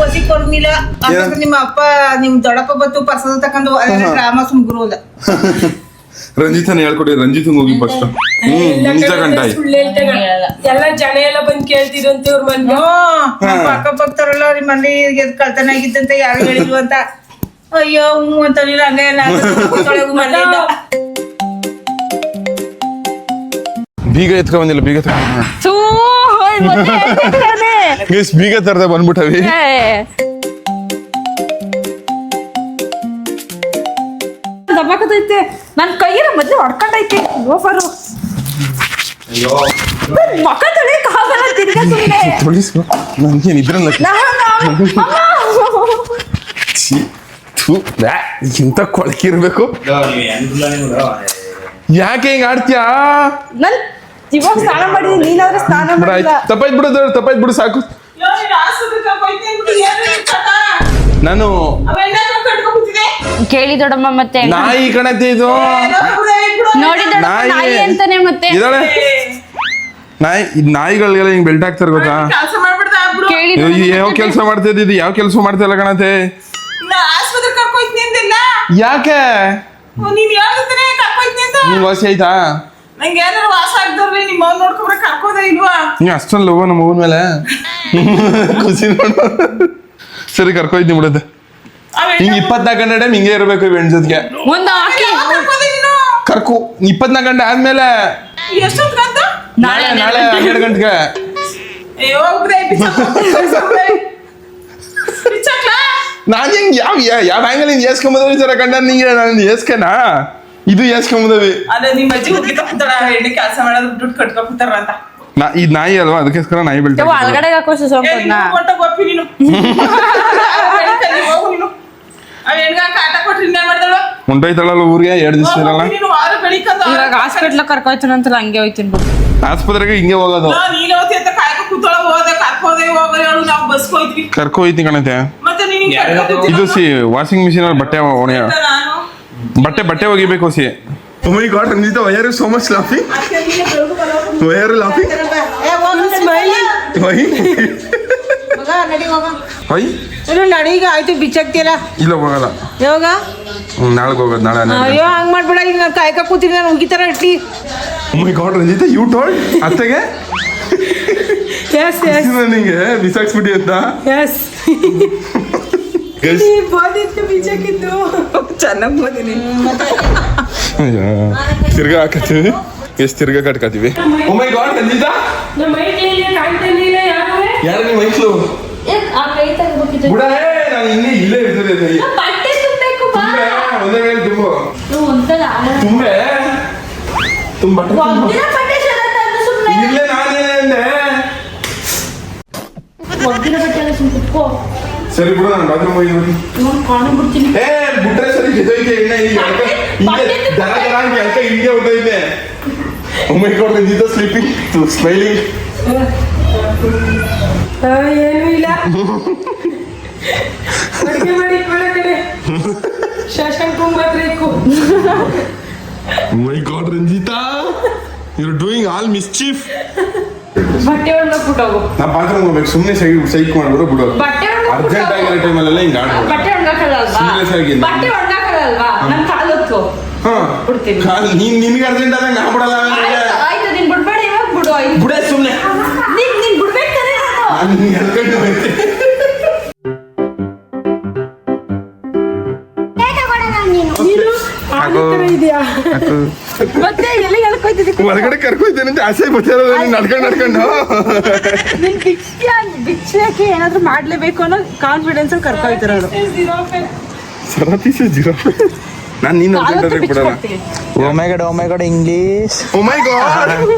[SPEAKER 6] ಒಸಿ ಕೊಡ್ಮಿಲ್ಲ ಅದ್ರಲ್ಲಿ ನಿಮ್ಮ ಅಪ್ಪ ನಿಮ್ ದೊಡ್ಡಪ್ಪ ಬತ್ತು ಪರ್ಸದ ತಕೊಂಡು ಡ್ರಾಮಾ ಸುಮ್ಗುರು ಅಲ್ಲ
[SPEAKER 1] ರಂಜಿತನ ಹೇಳ್ಕೊಡಿ ರಂಜಿತನ್ ಹೋಗಿ ಫಸ್ಟ್ ನಿಜ ಗಂಟಾಯ್
[SPEAKER 3] ಸುಳ್ಳು ಹೇಳ್ತಾಗ ಎಲ್ಲ ಜನ ಎಲ್ಲ ಬಂದ್ ಕೇಳ್ತಿರಂತೆ ಅವ್ರ ಮನ್ಗೆ
[SPEAKER 6] ನಮ್ಮ ಅಕ್ಕ ಪಕ್ಕದವರೆಲ್ಲ ನಿಮ್ಮ ಮನೆ ಕಳ್ತನ ಆಗಿದ್ದಂತ ಯಾರು ಹೇಳಿದ್ವು ಅಂತ ಅಯ್ಯೋ ಹ್ಞೂ ಅಂತ ಹಂಗೆ ಮನೆಯಿಂದ
[SPEAKER 1] ಬೀಗ ಎತ್ಕೊ ಬಂದಿಲ್ಲ ಬೀಗ
[SPEAKER 2] ಸೂ
[SPEAKER 1] ಗೈಸ್ ಬೀಗ ತರದೆ ಬಂದ್ಬಿಟ್ಟವಿ
[SPEAKER 2] ದಬ್ಬಾಕತೈತೆ ನನ್ ಕೈಯಿನ ಮೊದ್ಲು ಹೊಡ್ಕೊಂಡೈತೆ ಲೋಫರು ಮಕ್ಕ ತೊಳಿಯಕ್ ಆಗಲ್ಲ ತಿರ್ಗಾ ಸುಮ್ಮನೆ
[SPEAKER 1] ತೊಳಿಸ್ಕೊ ನನ್ಗೇನು ಇದ್ರಲ್ಲ ಇಂಥ ಕೊಳಕಿರ್ಬೇಕು ಯಾಕೆ ಹಿಂಗ ಆಡ್ತೀಯಾ
[SPEAKER 2] ನನ್ ಇವಾಗ ಸ್ನಾನ ಮಾಡಿದೀನಿ ನೀನಾದ್ರೆ ಸ್ನಾನ ಮಾಡಿಲ್ಲ
[SPEAKER 1] ತಪ್ಪಾಯ್ತು ಬಿಡು ಸಾಕು ನಾನು
[SPEAKER 2] ಕೇಳಿ ದೊಡ್ಡಮ್ಮ ಮತ್ತೆ
[SPEAKER 1] ನಾಯಿ ಕಣತೆ ಇದು
[SPEAKER 2] ನೋಡಿ ದೊಡ್ಡಮ್ಮ
[SPEAKER 1] ನಾಯಿ.
[SPEAKER 2] ನಾಯಿ ಅಂತಾನೆ ಮತ್ತೆ
[SPEAKER 1] ಇದಾಳೆ ನಾಯಿಗಳಿಗೆಲ್ಲ ಹಿಂಗ್ ಬೆಲ್ಟ್ ಹಾಕ್ತಾರ ಗೊತ್ತಾ
[SPEAKER 6] ಕೆಲಸ ಮಾಡ್ಬಿಡ್ದ
[SPEAKER 2] ಕೇಳಿ
[SPEAKER 1] ಯಾವ ಕೆಲಸ ಮಾಡ್ತಾ ಇದ್ದಿದ್ದು ಯಾವ ಕೆಲಸ ಮಾಡ್ತಾ ಇಲ್ಲ ಕಣತೆ
[SPEAKER 6] ಆಸ್ಪತ್ರೆ ಕರ್ಕೊಯ್ತೀನಿ ಅಂದಿಲ್ಲ
[SPEAKER 1] ಯಾಕೆ
[SPEAKER 6] ನೀನ್ ಹೇಳ್ತಾನೆ ಕರ್ಕೊಯ್ತೀನಿ ಅಂತ
[SPEAKER 1] ನಿಂಗ್ ವಾಸಿ ಆಯ್ತಾ
[SPEAKER 6] ನಂಗೆ ಏನಾರು ವಾಸ ಆಗ್ದವ್ರಿ ನಿಮ್ಮ ಅವ್ನ ನೋಡ್ಕೊಬ್ರೆ ಕರ್ಕೋದ ಇಲ್ವಾ
[SPEAKER 1] ನೀ ಅಷ್ಟೊಂದು ಲವ್ ನಮ್ಮ ಮಗನ ಮೇಲೆ ಖುಷಿ ನೋಡು ಸರಿ ಕರ್ಕೊಯ್ತೀನಿ ಬಿಡತ್ತೆ ಹಿಂಗ್ 24 ಗಂಟೆ ಟೈಮ್ ಹಿಂಗೆ ಇರ್ಬೇಕು ಇವ್ ಹೆಣ್ ಜೊತೆಗೆ
[SPEAKER 2] ಒಂದು ಹಾಕಿ
[SPEAKER 1] ಕರ್ಕು 24 ಗಂಟೆ ಆದ್ಮೇಲೆ
[SPEAKER 6] ಎಷ್ಟೊತ್ಗಂತ
[SPEAKER 1] ನಾಳೆ 12 ಗಂಟೆಗೆ
[SPEAKER 6] ಅಯ್ಯೋ ಹೋಗ್ಬಿಡೆ ಬಿಚ್ಚಕ್ಲಾ
[SPEAKER 1] ನಾನ್ ಹೆಂಗ್ ಯಾವ ಆಂಗಲ್ ಹಿಂಗ್ ಏಸ್ಕೊಂಬದವಿ ಸರ ಗಂಡ ನಿಂಗೆ ನಾನು ಏಸ್ಕನಾ ಇದು ಏಸ್ಕೊಂಬದವಿ
[SPEAKER 6] ಅಲ್ಲ ನಿಮ್ಮ ಅಜ್ಜಿ ಹೋಗಿದ್ದ ಕೂತಾಳ ಎಣ್ಣೆ ಕೆಲಸ ಮಾಡೋದು ದುಡ್ಡು ಕಟ್ಕೊತಾರ ಅಂತ
[SPEAKER 1] ಇದು ನಾಯಿ ಅಲ್ವಾ ಅದಕ್ಕೋಸ್ಕರ ನಾಯಿ ಬೆಳ್ತಾ
[SPEAKER 2] ಒಳಗಡೆ ಹಾಕೋ ಸುಸಂಪನ್ನ
[SPEAKER 6] ಗೊಪ್ಪಿ ನೀನು ಹೋಗು ನೀನು ಅವ್ ಹೆಣ್ಗ ಕಾಟ ಕೊಟ್ರಿ ಇನ್ನೇನ್ ಮಾಡ್ದಳು
[SPEAKER 1] ಹೊಂಟೋಯ್ತಾಳಲ್ಲ ಊರಿಗೆ 2 ದಿವಸ ಇರಲ್ಲ
[SPEAKER 6] ನೀನು ವಾರ ಬೆಳಿಕಂದ
[SPEAKER 2] ಇವಾಗ ಹಾಸ್ಪಿಟ್ಲ್ ಕರ್ಕೊಯ್ತಾನಂತಲ್ಲ ಹಂಗೆ ಹೋಯ್ತೀನಿ ಬಿಡು
[SPEAKER 1] ಆಸ್ಪತ್ರೆಗೆ ಹಿಂಗೆ ಹೋಗೋದು
[SPEAKER 6] ನೀನ್ ಅವತ್ತಿ ಅಂತ ಕಾಯಕ ಕೂತಾಳ ಹೋದೆ ಕರ್ಕೋದೆ ಹೋಗೋದು ಹೇಳು ನಾವು ಬಸ್ ಹೋಯ್ತೀವಿ
[SPEAKER 1] ಕರ್ಕೊ ಹೋಯ್ತೀನಿ ಕಣತೆ
[SPEAKER 6] ಮತ್ತೆ ನೀನು
[SPEAKER 1] ಇದು ಸಿ ವಾಷಿಂಗ್ ಮಿಷಿನ್ ಅಲ್ಲಿ ಬಟ್ಟೆ ಒಣೆ
[SPEAKER 6] ನಾನು
[SPEAKER 1] ಬಟ್ಟೆ ಒಗಿಬೇಕು C Oh my god, Ranjita, why are you so much laughing? Why are you laughing? Why? Why?
[SPEAKER 6] ನಡೀಗ ಆಯ್ತು ಬಿಚ್ಚಾಕ್ತೀರ
[SPEAKER 1] ಇಲ್ಲ ಹೋಗಲ್ಲ
[SPEAKER 6] ಯಾವಾಗ
[SPEAKER 1] ನಾಳೆ ಹೋಗೋದು ನಾಳೆ
[SPEAKER 6] ಅಯ್ಯೋ ಹಂಗ್ ಮಾಡ್ಬೇಡ ಈಗ ನಾನು ಕಾಯ್ಕ ಕೂತೀನಿ ನಾನು ಉಗಿತಾರ ಇಟ್ಟಿ
[SPEAKER 1] Oh my god, Ranjita, you told ಅತ್ತೆಗೆ
[SPEAKER 3] ಎಸ್ ಎಸ್
[SPEAKER 1] ನನಗೆ ಬಿಸಾಕ್ಸ್ಬಿಟ್ಟಿ ಅಂತ
[SPEAKER 3] ಎಸ್ ಬೋದಿತ್ತು ಬೀಜಕ್ಕಿದ್ದು
[SPEAKER 6] ಚೆನ್ನಾಗಿ ಓದಿನಿ
[SPEAKER 1] ತಿರ್ಗಾ ಹಾಕತ್ತೀವಿ ಎಷ್ಟು ತಿರ್ಗಾ ಕಟ್ಕತ್ತೀವಿ Oh my god, Ranjita,
[SPEAKER 3] ನಮ್ಮ ಮೈಕ್ಲಿಲ್ಲ ಕಾಣ್ತಾ ಇರ್ಲಿಲ್ಲ ಯಾರು
[SPEAKER 1] ಯಾರು ನಿಮ್ಮ ವಯಸ್ಸು ಬುಡ ನಾನು ಇಲ್ಲೇ ಇರ್ತದೆ
[SPEAKER 2] ಬಟ್ಟೆ ತುಂಬಬೇಕು ಬಾ
[SPEAKER 1] ಒಂದೇ ವೇಳೆ ತುಂಬು
[SPEAKER 2] ಒಂದಲ್ಲ
[SPEAKER 1] ತುಂಬೆ ತುಂಬ ಬಟ್ಟೆ ತುಂಬು.
[SPEAKER 2] ಒಗ್ದಿರೋ ಬಟ್ಟೆ ಚೆನ್ನಾಗಿ ಸುಮ್ಮನೆ
[SPEAKER 1] ಇಲ್ಲೇ ನಾನೇನೆ ಅಂದೆ
[SPEAKER 2] ಒಗ್ದಿರೋ ಬಟ್ಟೆ ಎಲ್ಲ ಸುಮ್ಮನೆ ಕುತ್ಕೋ
[SPEAKER 1] ಸರಿ ಬಿಡು ನಾನು ಬಾತ್ರೂಮ್ ಹೋಗಿ
[SPEAKER 2] ಇವ್ನು ಕಾಣು ಬಿಡ್ತೀನಿ
[SPEAKER 1] ಏ ಬಿಟ್ರೆ ಸರಿ ಗೆದೋಯ್ತೆ ಎಣ್ಣೆ ಈಗ ಹಿಂಗೆ ದರ ದರ ಅಂತ ಎಲ್ಕ ಹಿಂಗೆ ಹೊಟ್ಟೈತೆ Oh my god, Ranjita sleeping, smiling.
[SPEAKER 3] ಏನೂ ಇಲ್ಲ ಅಡುಗೆ ಮಾಡಿ ಕಡೆ ಶಶಾಂಕ್ ಮಾತ್ರ ಇಕ್ಕು
[SPEAKER 1] Oh my god, Ranjita, you're doing all mischief.
[SPEAKER 2] ಬಟ್ಟೆ ಒಣಗಾಕ್ಬಿಟ್ಟು ಹೋಗು
[SPEAKER 1] ನಾ ಬಾತ್ರೂಮ್ ಹೋಗ್ಬೇಕು ಸುಮ್ಮನೆ ಸೈಕ್ ಮಾಡ್ಬಿಡು ಬಿಡು
[SPEAKER 2] ಬಟ್ಟೆ
[SPEAKER 1] ಅರ್ಜೆಂಟ್ ಆಗಿರೋ ಟೈಮಲ್ಲೆಲ್ಲ ಹಿಂಗೆ ಆಡ್ಬೋದು
[SPEAKER 2] ಬಟ್ಟೆ ಒಣಗಾಕಲ್ವಾ
[SPEAKER 1] Serious ಆಗಿ.
[SPEAKER 2] ಬಟ್ಟೆ ಒಣಗಾಕಲ್ವಾ ನನ್ ಕಾಲು ಹೊತ್ತು
[SPEAKER 1] ಹಾ
[SPEAKER 2] ಬಿಡ್ತೀನಿ.
[SPEAKER 1] ನಿನ್ಗೆ ಅರ್ಜೆಂಟ್ ಆದಾಗ ನಾ ಬಿಡಲ್ಲ
[SPEAKER 2] ಆಯ್ತು ನೀನ್ ಬಿಡ್ಬೇಡ ಇವಾಗ ಬಿಡು ಆಯ್ತು
[SPEAKER 1] ಬಿಡೆ ಸುಮ್ಮನೆ
[SPEAKER 2] ನೀನ್ ಬಿಡ್ಬೇಕಾರೆ
[SPEAKER 1] ನಾನು ನಿನ್ಗೆ ಎಲ್ಕೊಂಡು ಹೋಗ್ತೀನಿ
[SPEAKER 3] ನೀನು ಆನೆ ಥರ ಇದೆಯಾ
[SPEAKER 2] ಮತ್ತೆ ಎಲ್ಲಿಗೆ ಎಳ್ಕೊಯ್ತಿದ್ದಿ
[SPEAKER 1] ಹೊರಗಡೆ ಕರ್ಕೊಯ್ತೇನೆ ಅಂತ ಆಸೆ ಬರ್ತಿರೋದು ನೀನ್ ನಡ್ಕೊಂಡು
[SPEAKER 2] ನಿನ್ ಭಿಕ್ಷೆಗೆ ಏನಾದ್ರು ಮಾಡ್ಲೇಬೇಕು ಅನ್ನೋ ಕಾನ್ಫಿಡೆನ್ಸ್ ಅಲ್ಲಿ ಕರ್ಕೊಯ್ತಿರೋದು
[SPEAKER 1] ಸರತೀಶ ಜೀರೋ ನಾನು ನೀನು ಅರ್ಜೆಂಟ್ ಆದಾಗ ಬಿಡಲ್ಲ
[SPEAKER 7] Oh my god, English.
[SPEAKER 1] Oh my god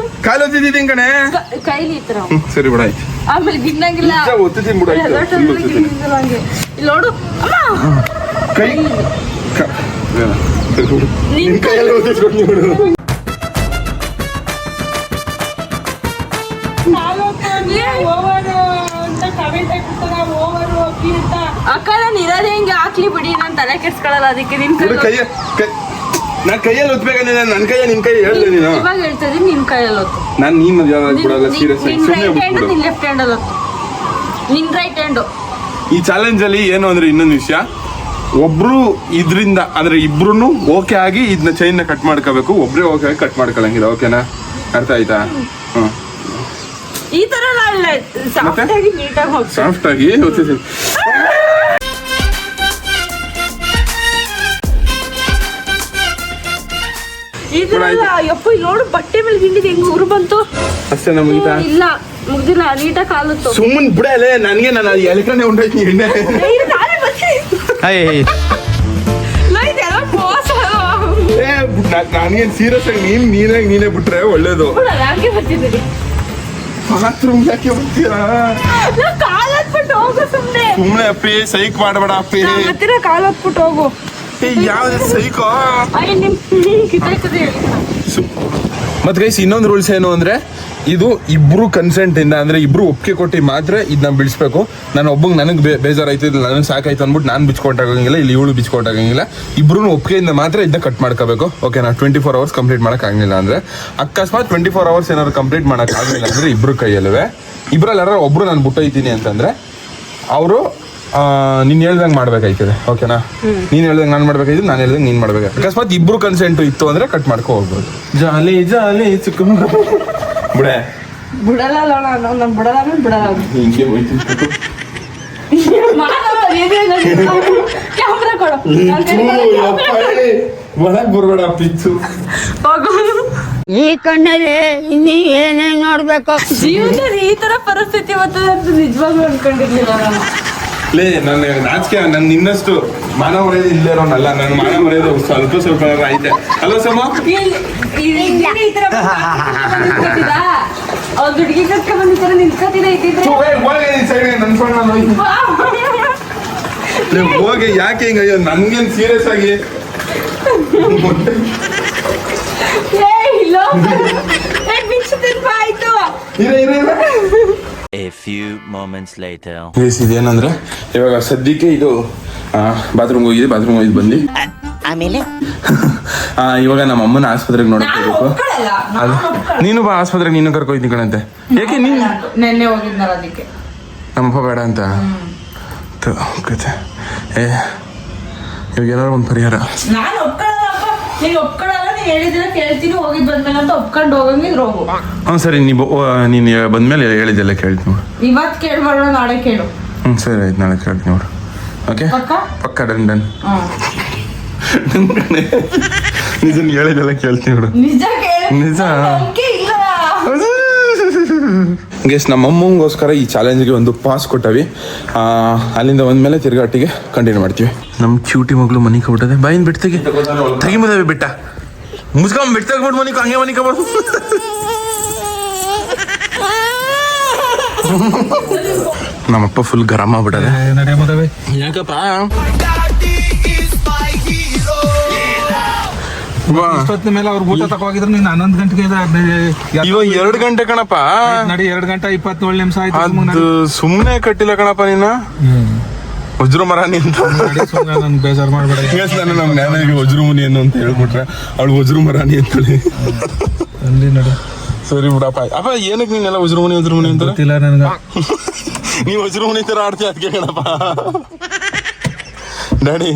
[SPEAKER 1] ಕಾಲು ಓದಿದ್ದೀನಿ ಕಣೆ
[SPEAKER 2] ಕೈಲಿ ಈ ತರ
[SPEAKER 1] ಸರಿ ಬಿಡ ಆಯ್ತು
[SPEAKER 2] ಆಮೇಲೆ ಗಿನ್ನಂಗಿಲ್ಲ
[SPEAKER 1] ನಿಜ ಓದ್ತಿದ್ದೀನಿ ಬಿಡು ಆಯ್ತು
[SPEAKER 2] ಎಲ್ಲ
[SPEAKER 1] full
[SPEAKER 2] ಟೈಮಲ್ಲಿ
[SPEAKER 1] ಓದ್ತಿದ್ದೀನಿ.
[SPEAKER 2] ಗಿನ್ನಂಗಿಲ್ಲ ಹಂಗೆ ಇಲ್ಲಿ ನೋಡು ಅಮ್ಮ
[SPEAKER 1] ಕೈ ಬೇಡ. ಸರಿ ಬಿಡು. ನಿನ್ ಕೈಯಲ್ಲಿ ಓದಿಸ್ಕೊಂಡು ಬಿಡು
[SPEAKER 3] ಅಂತ ಕಮೆಂಟ್ ಹಾಕ್ಬಿಡ್ತಾರ ಓವರು ಅಪ್ಪಿ ಅಂತ
[SPEAKER 2] ಅಕ್ಕ ನಾನು ಇರೋದೇ ಹಿಂಗೆ ಹಾಕ್ಲಿ ಬಿಡಿ ನಾನು ತಲೆ ಕೆಡ್ಸ್ಕೊಳಲ್ಲ ಅದಕ್ಕೆ ನಿನ್
[SPEAKER 1] ಬಿಡು ಕೈಯ ನಾನು ಕೈಯಲ್ಲಿ ಓದ್ಬೇಕಂದ್ರೆ ನನ್ನ ಕೈಯ ನಿನ್ ಕೈ ಹೇಳ್ದೆ ನೀನು
[SPEAKER 2] ಇವಾಗ ಹೇಳ್ತಾ ಇದೀನಿ ನಿನ್ ಕೈಯಲ್ಲಿ ಹೊತ್ತು
[SPEAKER 1] ನಾನು ನೀನ್ ಮದುವೆ ಆದಾಗ ಬಿಡಲ್ಲ ಸೀರಿಯಸ್ ಆಗಿ
[SPEAKER 2] ನಿನ್
[SPEAKER 1] ಸುಮ್ಮನೆ
[SPEAKER 2] ರೈಟ್ ಹ್ಯಾಂಡ್
[SPEAKER 1] ಬಿಟ್ಬಿಡು
[SPEAKER 2] ನಿನ್ ಲೆಫ್ಟ್ ಹ್ಯಾಂಡ್ ಅಲ್ಲಿ ಹೊತ್ತು ನಿನ್ ರೈಟ್ ಹ್ಯಾಂಡು
[SPEAKER 1] ಈ ಚಾಲೆಂಜ್ ಅಲ್ಲಿ ಏನು ಅಂದ್ರೆ ಇನ್ನೊಂದು ವಿಷಯ ಒಬ್ರು ಇದ್ರಿಂದ ಅಂದ್ರೆ ಇಬ್ರು ಓಕೆ ಆಗಿ ಇದನ್ನ ಚೈನ್ ನ ಕಟ್ ಮಾಡ್ಕೋಬೇಕು ಒಬ್ರೇ ಓಕೆ ಆಗಿ ಕಟ್ ಮಾಡ್ಕೊಳಂಗಿಲ್ಲ ಓಕೆನಾ ಅರ್ಥ ಆಯ್ತಾ ಹ್ಮ್
[SPEAKER 2] ಈ ತರ ಅಲ್ಲ ಸಾಫ್ಟ್ ಆಗಿ ನೀಟಾಗಿ ಹೋಗ್ತೀನಿ
[SPEAKER 1] ಸಾಫ್ಟ್ ಆಗಿ ಓದ್ತಿದ್ದೀನಿ
[SPEAKER 2] ಈ ತರ ಅಲ್ಲ ಯಪ್ಪ ಇಲ್ಲಿ ನೋಡು ಬಟ್ಟೆ ಮೇಲೆ ಗಿಂಡಿದೆ ಹೆಂಗ್ ಉರು ಬಂತು
[SPEAKER 1] ಅಷ್ಟೇ ನಮಗಿತ
[SPEAKER 2] ಇಲ್ಲ ಮುಗ್ದಿಲ್ಲ ನೀಟಾಗಿ ಕಾಲುತ್ತು
[SPEAKER 1] ಸುಮ್ಮನ್ ಬಿಡಲೇ ನನಗೆ ನಾನು ಎಲ್ಕಂಡೆ ಉಂಟಾಯ್ತೀನಿ ಎಣ್ಣೆ
[SPEAKER 2] ನಾನೇ ಬರ್ತೀನಿ
[SPEAKER 7] Hey.
[SPEAKER 2] ಇದೆಲ್ಲ ಮೋಸ
[SPEAKER 1] ನನಗೇನು ಸೀರಿಯಸ್ ಆಗಿ ನೀನೇ ಬಿಟ್ರೆ ಒಳ್ಳೇದು
[SPEAKER 2] ಯಾಕೆ ಬರ್ತಿದ್ದೀರಿ
[SPEAKER 1] ಬಾತ್ರೂಮ್ ಯಾಕೆ ಬರ್ತೀರಾ
[SPEAKER 2] ನಾ ಕಾಲ್ ಹತ್ಬಿಟ್ಟು ಹೋಗು ಸುಮ್ನೆ
[SPEAKER 1] ಸುಮ್ಮನೆ ಅಪ್ಪಿ ಸೈಕ್ ಮಾಡಬೇಡ ಅಪ್ಪಿ
[SPEAKER 2] ಹತ್ತಿರ ಕಾಲ್ ಹತ್ಬಿಟ್ಟು ಹೋಗು
[SPEAKER 1] ಯಾವ್ದು ಸೈಕೋ
[SPEAKER 2] ಅಯ್ಯ ನಿಮ್ ಕಿತ್ತಾಯ್ತದೆ
[SPEAKER 1] ಮತ್ತೆ ಗೈಸ್ ಇನ್ನೊಂದು ರೂಲ್ಸ್ ಏನು ಅಂದ್ರೆ ಇದು ಇಬ್ರು ಕನ್ಸೆಂಟ್ ಇಂದ ಅಂದ್ರೆ ಇಬ್ರು ಒಪ್ಪಿಗೆ ಕೊಟ್ಟು ಮಾತ್ರ ಇದನ್ನ ಬಿಡಿಸ್ಬೇಕು ನಾನು ಒಬ್ಬಂಗೆ ನನಗೆ ಬೇಜಾರಾಯ್ತು ಇಲ್ಲ ನನಗೆ ಸಾಕಾಯ್ತು ಅಂದ್ಬಿಟ್ಟು ನಾನು ಬಿಚ್ಕೊಟ್ಟಾಗಂಗಿಲ್ಲ ಇಲ್ಲಿ ಇವಳು ಬಿಚ್ಕೊಟ್ಟಾಗಂಗಿಲ್ಲ ಇಬ್ರು ಒಪ್ಪಿಗೆಯಿಂದ ಮಾತ್ರ ಇದನ್ನ ಕಟ್ ಮಾಡ್ಕೋಬೇಕು ಓಕೆನಾ 24 ಅವರ್ಸ್ ಕಂಪ್ಲೀಟ್ ಮಾಡೋಕ್ಕಾಗಲಿಲ್ಲ ಅಂದ್ರೆ ಅಕಸ್ಮಾತ್ 24 ಅವರ್ಸ್ ಏನಾದ್ರು ಕಂಪ್ಲೀಟ್ ಮಾಡೋಕ್ಕಾಗಲಿಲ್ಲ ಅಂದ್ರೆ ಇಬ್ರು ಕೈಯಲ್ಲವೇ ಇಬ್ರಲ್ಲಿ ಯಾರು ಒಬ್ರು ನಾನು ಬಿಟ್ಟೈತೀನಿ ಅಂತಂದ್ರೆ ಅವರು ನೀನ್ ಹೇಳ್ದಂಗೆ ಮಾಡ್ಬೇಕಾಯ್ತದೆ ಓಕೆನಾ ನೀನ್ ಹೇಳ್ದಂಗೆ ನಾನು ಮಾಡ್ಬೇಕಾಯ್ತು ನಾನು ಹೇಳ್ದಂಗೆ ನೀನ್ ಮಾಡ್ಬೇಕು ಅಕಸ್ಮಾತ್ ಇಬ್ರು ಕನ್ಸೆಂಟ್ ಇತ್ತು ಅಂದ್ರೆ ಕಟ್ ಮಾಡ್ಕೊ ಹೋಗ್ಬೋದು ಜಾಲಿ ಜಾಲಿ ಚಿಕ್ಕ ಬಿಡೆ
[SPEAKER 2] ಬಿಡಲ್ಲ ನಾನು ಬಿಡಲ್ಲ ಅಂದ್ರೆ ಬಿಡಲ್ಲ
[SPEAKER 1] ಹಿಂಗೆ ಹೋಯ್ತು
[SPEAKER 2] ಕ್ಯಾಮ್ರಾ ಕೊಡು
[SPEAKER 1] ಒಳಗ್ ಬರ್ಬೇಡ ಪಿಚ್ಚು.
[SPEAKER 4] ಈ ಕಣ್ಣಲ್ಲಿ ಇನ್ನೀ ಏನೇನ್ ನೋಡ್ಬೇಕು.
[SPEAKER 2] ಜೀವನದಲ್ಲಿ ಈ ತರ ಪರಿಸ್ಥಿತಿ ಬರ್ತದೆ ಅಂತ ನಿಜವಾಗ್ಲೂ ಅನ್ಕೊಂಡಿರ್ಲಿಲ್ಲ ನಾನು.
[SPEAKER 1] ಲೇ ನನ್ನ ನಾಚಿಕೆ ನನ್ ನಿನ್ನಷ್ಟು ಮಾನ ಮರ್ಯಾದೆ ಇಲ್ಲೇ ಇರೋನಲ್ಲ. ನನ್ನ ಮಾನ ಮರ್ಯಾದೆ ಸ್ವಲ್ಪ ಐತೆ ಅಲ್ವಾ ಸಮ?
[SPEAKER 2] ಅವ್ರ ಹುಡುಗಿ ಕರ್ಕೊಂಡ್ ಬಂದಿದ್ದಾರೆ ನಿಂತ್ಕೊತಿದ ಇದ್ದಿದ್ರೆ
[SPEAKER 1] ಹೋಗಿ ಯಾಕೆ ಹಿಂಗ ಅಯ್ಯೋ ನನ್ಗೇನ್ ಸೀರಿಯಸ್ ಆಗಿ
[SPEAKER 2] ಆಯ್ತು.
[SPEAKER 5] A few moments later.
[SPEAKER 1] ಇದೇನಂದ್ರೆ ಇವಾಗ ಸದ್ಯಕ್ಕೆ ಇದು ಬಾತ್ರೂಮ್ ಹೋಗಿದೆ. ಬಾತ್ರೂಮ್ ಹೋಗಿ ಬಂದು
[SPEAKER 5] ಆಮೇಲೆ
[SPEAKER 1] ಇವಾಗ ನಮ್ಮ ಅಮ್ಮನ ಆಸ್ಪತ್ರೆಗೆ ನೋಡಕ್ ಹೋಗ್ಬೇಕು. ನೀನು ಬಾ ಆಸ್ಪತ್ರೆಗೆ, ನೀನು ಕರ್ಕೊಯ್ತೀನಿ ಕಣಂತೆ. ಯಾಕೆ ನೀನು
[SPEAKER 6] ನೆನ್ನೆ ಹೋಗಿದ್ನಲ್ಲ ಅದಕ್ಕೆ
[SPEAKER 1] ನಮ್ಮಪ್ಪ ಬೇಡ ಅಂತ ಕತೆ. ಇವಾಗ ಏನಾದ್ರು ಒಂದು ಪರಿಹಾರ.
[SPEAKER 6] ನಾನು ಒಪ್ಕೊಳ್ಳಲ್ಲಪ್ಪ, ನೀನು ಒಪ್ಕೊಳ್ಳಲ್ಲ. ನೀನು ಹೇಳಿದ್ರೆ ಕೇಳ್ತೀನಿ, ಹೋಗಿದ್ ಬಂದ್ಮೇಲೆ ಅಂತ ಒಪ್ಕೊಂಡು ಹೋಗಂಗಿದ್ರೆ ಹೋಗು.
[SPEAKER 1] ಸರಿ ನೀನು ಬಂದ್ಮೇಲೆ ಹೇಳಿದ್ದೆಲ್ಲ ಕೇಳ್ತೀನಿ ನೋಡು.
[SPEAKER 6] ಇವತ್ತು ಕೇಳ್ಬೇಡ, ನಾಳೆ ಕೇಳು.
[SPEAKER 1] ಸರಿ ಆಯ್ತು, ನಾಳೆ ಕೇಳ್ತೀನಿ ನೋಡು. ಓಕೆ ಪಕ್ಕ ಡನ್. ನಿಜ ಹೇಳಿದೆಲ್ಲ ಕೇಳ್ತೀನಿ ನೋಡು.
[SPEAKER 6] ನಿಜ ಕೇಳು.
[SPEAKER 1] ನಿಜ
[SPEAKER 6] ಇಲ್ಲ
[SPEAKER 1] ಗೆಸ್ ನಮ್ಮ ಅಮ್ಮಂಗೋಸ್ಕರ ಈ ಚಾಲೆಂಜ್ಗೆ ಒಂದು ಪಾಸ್ ಕೊಟ್ಟವಿ. ಅಲ್ಲಿಂದ ಒಂದ್ಮೇಲೆ ತಿರ್ಗಾಟಿಗೆ ಕಂಟಿನ್ಯೂ ಮಾಡ್ತೀವಿ. ನಮ್ಮ ಕ್ಯೂಟಿ ಮಗಳು ಮನಿ ಕೊಟ್ಟದೆ ಬಾಯಿನ ಬಿಟ್ಟು ತೆಗಿ ಮುದವಿ ಬಿಟ್ಟ ಮುಸ್ಕೊಂಡ್ ಬಿಟ್ಟು ತೆಗ್ಬಿಟ್ಟು ಮನಿ ಹಂಗೆ ಮನಿ ಕಬೋದು. ನಮ್ಮಪ್ಪ ಫುಲ್ ಗರಂ ಆಗ್ಬಿಟ್ಟದೆ. ಯಾಕಪ್ಪ
[SPEAKER 8] ಇಷ್ಟೊತ್ತಿನ ಮೇಲೆ ಅವ್ರು ಊಟ ತಗೋಗಿದ್ರು ನೀನು 11 ಗಂಟೆಗೆ
[SPEAKER 1] ಇವಾಗ 2 ಗಂಟೆ ಕಣಪ್ಪ.
[SPEAKER 8] ನಡಿ 2 ಗಂಟೆ 27 ನಿಮಿಷ ಆಯ್ತು.
[SPEAKER 1] ಅದು ಸುಮ್ಮನೆ ಕಟ್ಟಿಲ್ಲ ಕಣಪ್ಪ ನೀನು. ವಜ್ರ ಮರಾನಿ ಅಂತ
[SPEAKER 8] ನನ್ಗೆ ಬೇಜಾರು ಮಾಡ್ಬೇಡ.
[SPEAKER 1] ನಾನು ನಮ್ಮ ನ್ಯಾನಿಗೆ ವಜ್ರ ಮುನಿ ಏನು ಅಂತ ಹೇಳ್ಬಿಟ್ರೆ ಅವಳು ವಜ್ರ ಮರಾನಿ ಅಂತೇಳಿ
[SPEAKER 8] ಅಲ್ಲಿ ನಡಿ.
[SPEAKER 1] ಸರಿ ಬಿಡಪ್ಪ. ಅಪ್ಪ ಏನಕ್ಕೆ ನೀನೆಲ್ಲ ವಜ್ರ ಮುನಿ ಅಂತ
[SPEAKER 8] ಗೊತ್ತಿಲ್ಲ ನನಗೆ.
[SPEAKER 1] ನೀವು ವಜ್ರ ಮುನಿ ತರ ಆಡ್ತೀಯ ಅದಕ್ಕೆ ಕಣಪ್ಪ. ಡ್ಯಾಡಿ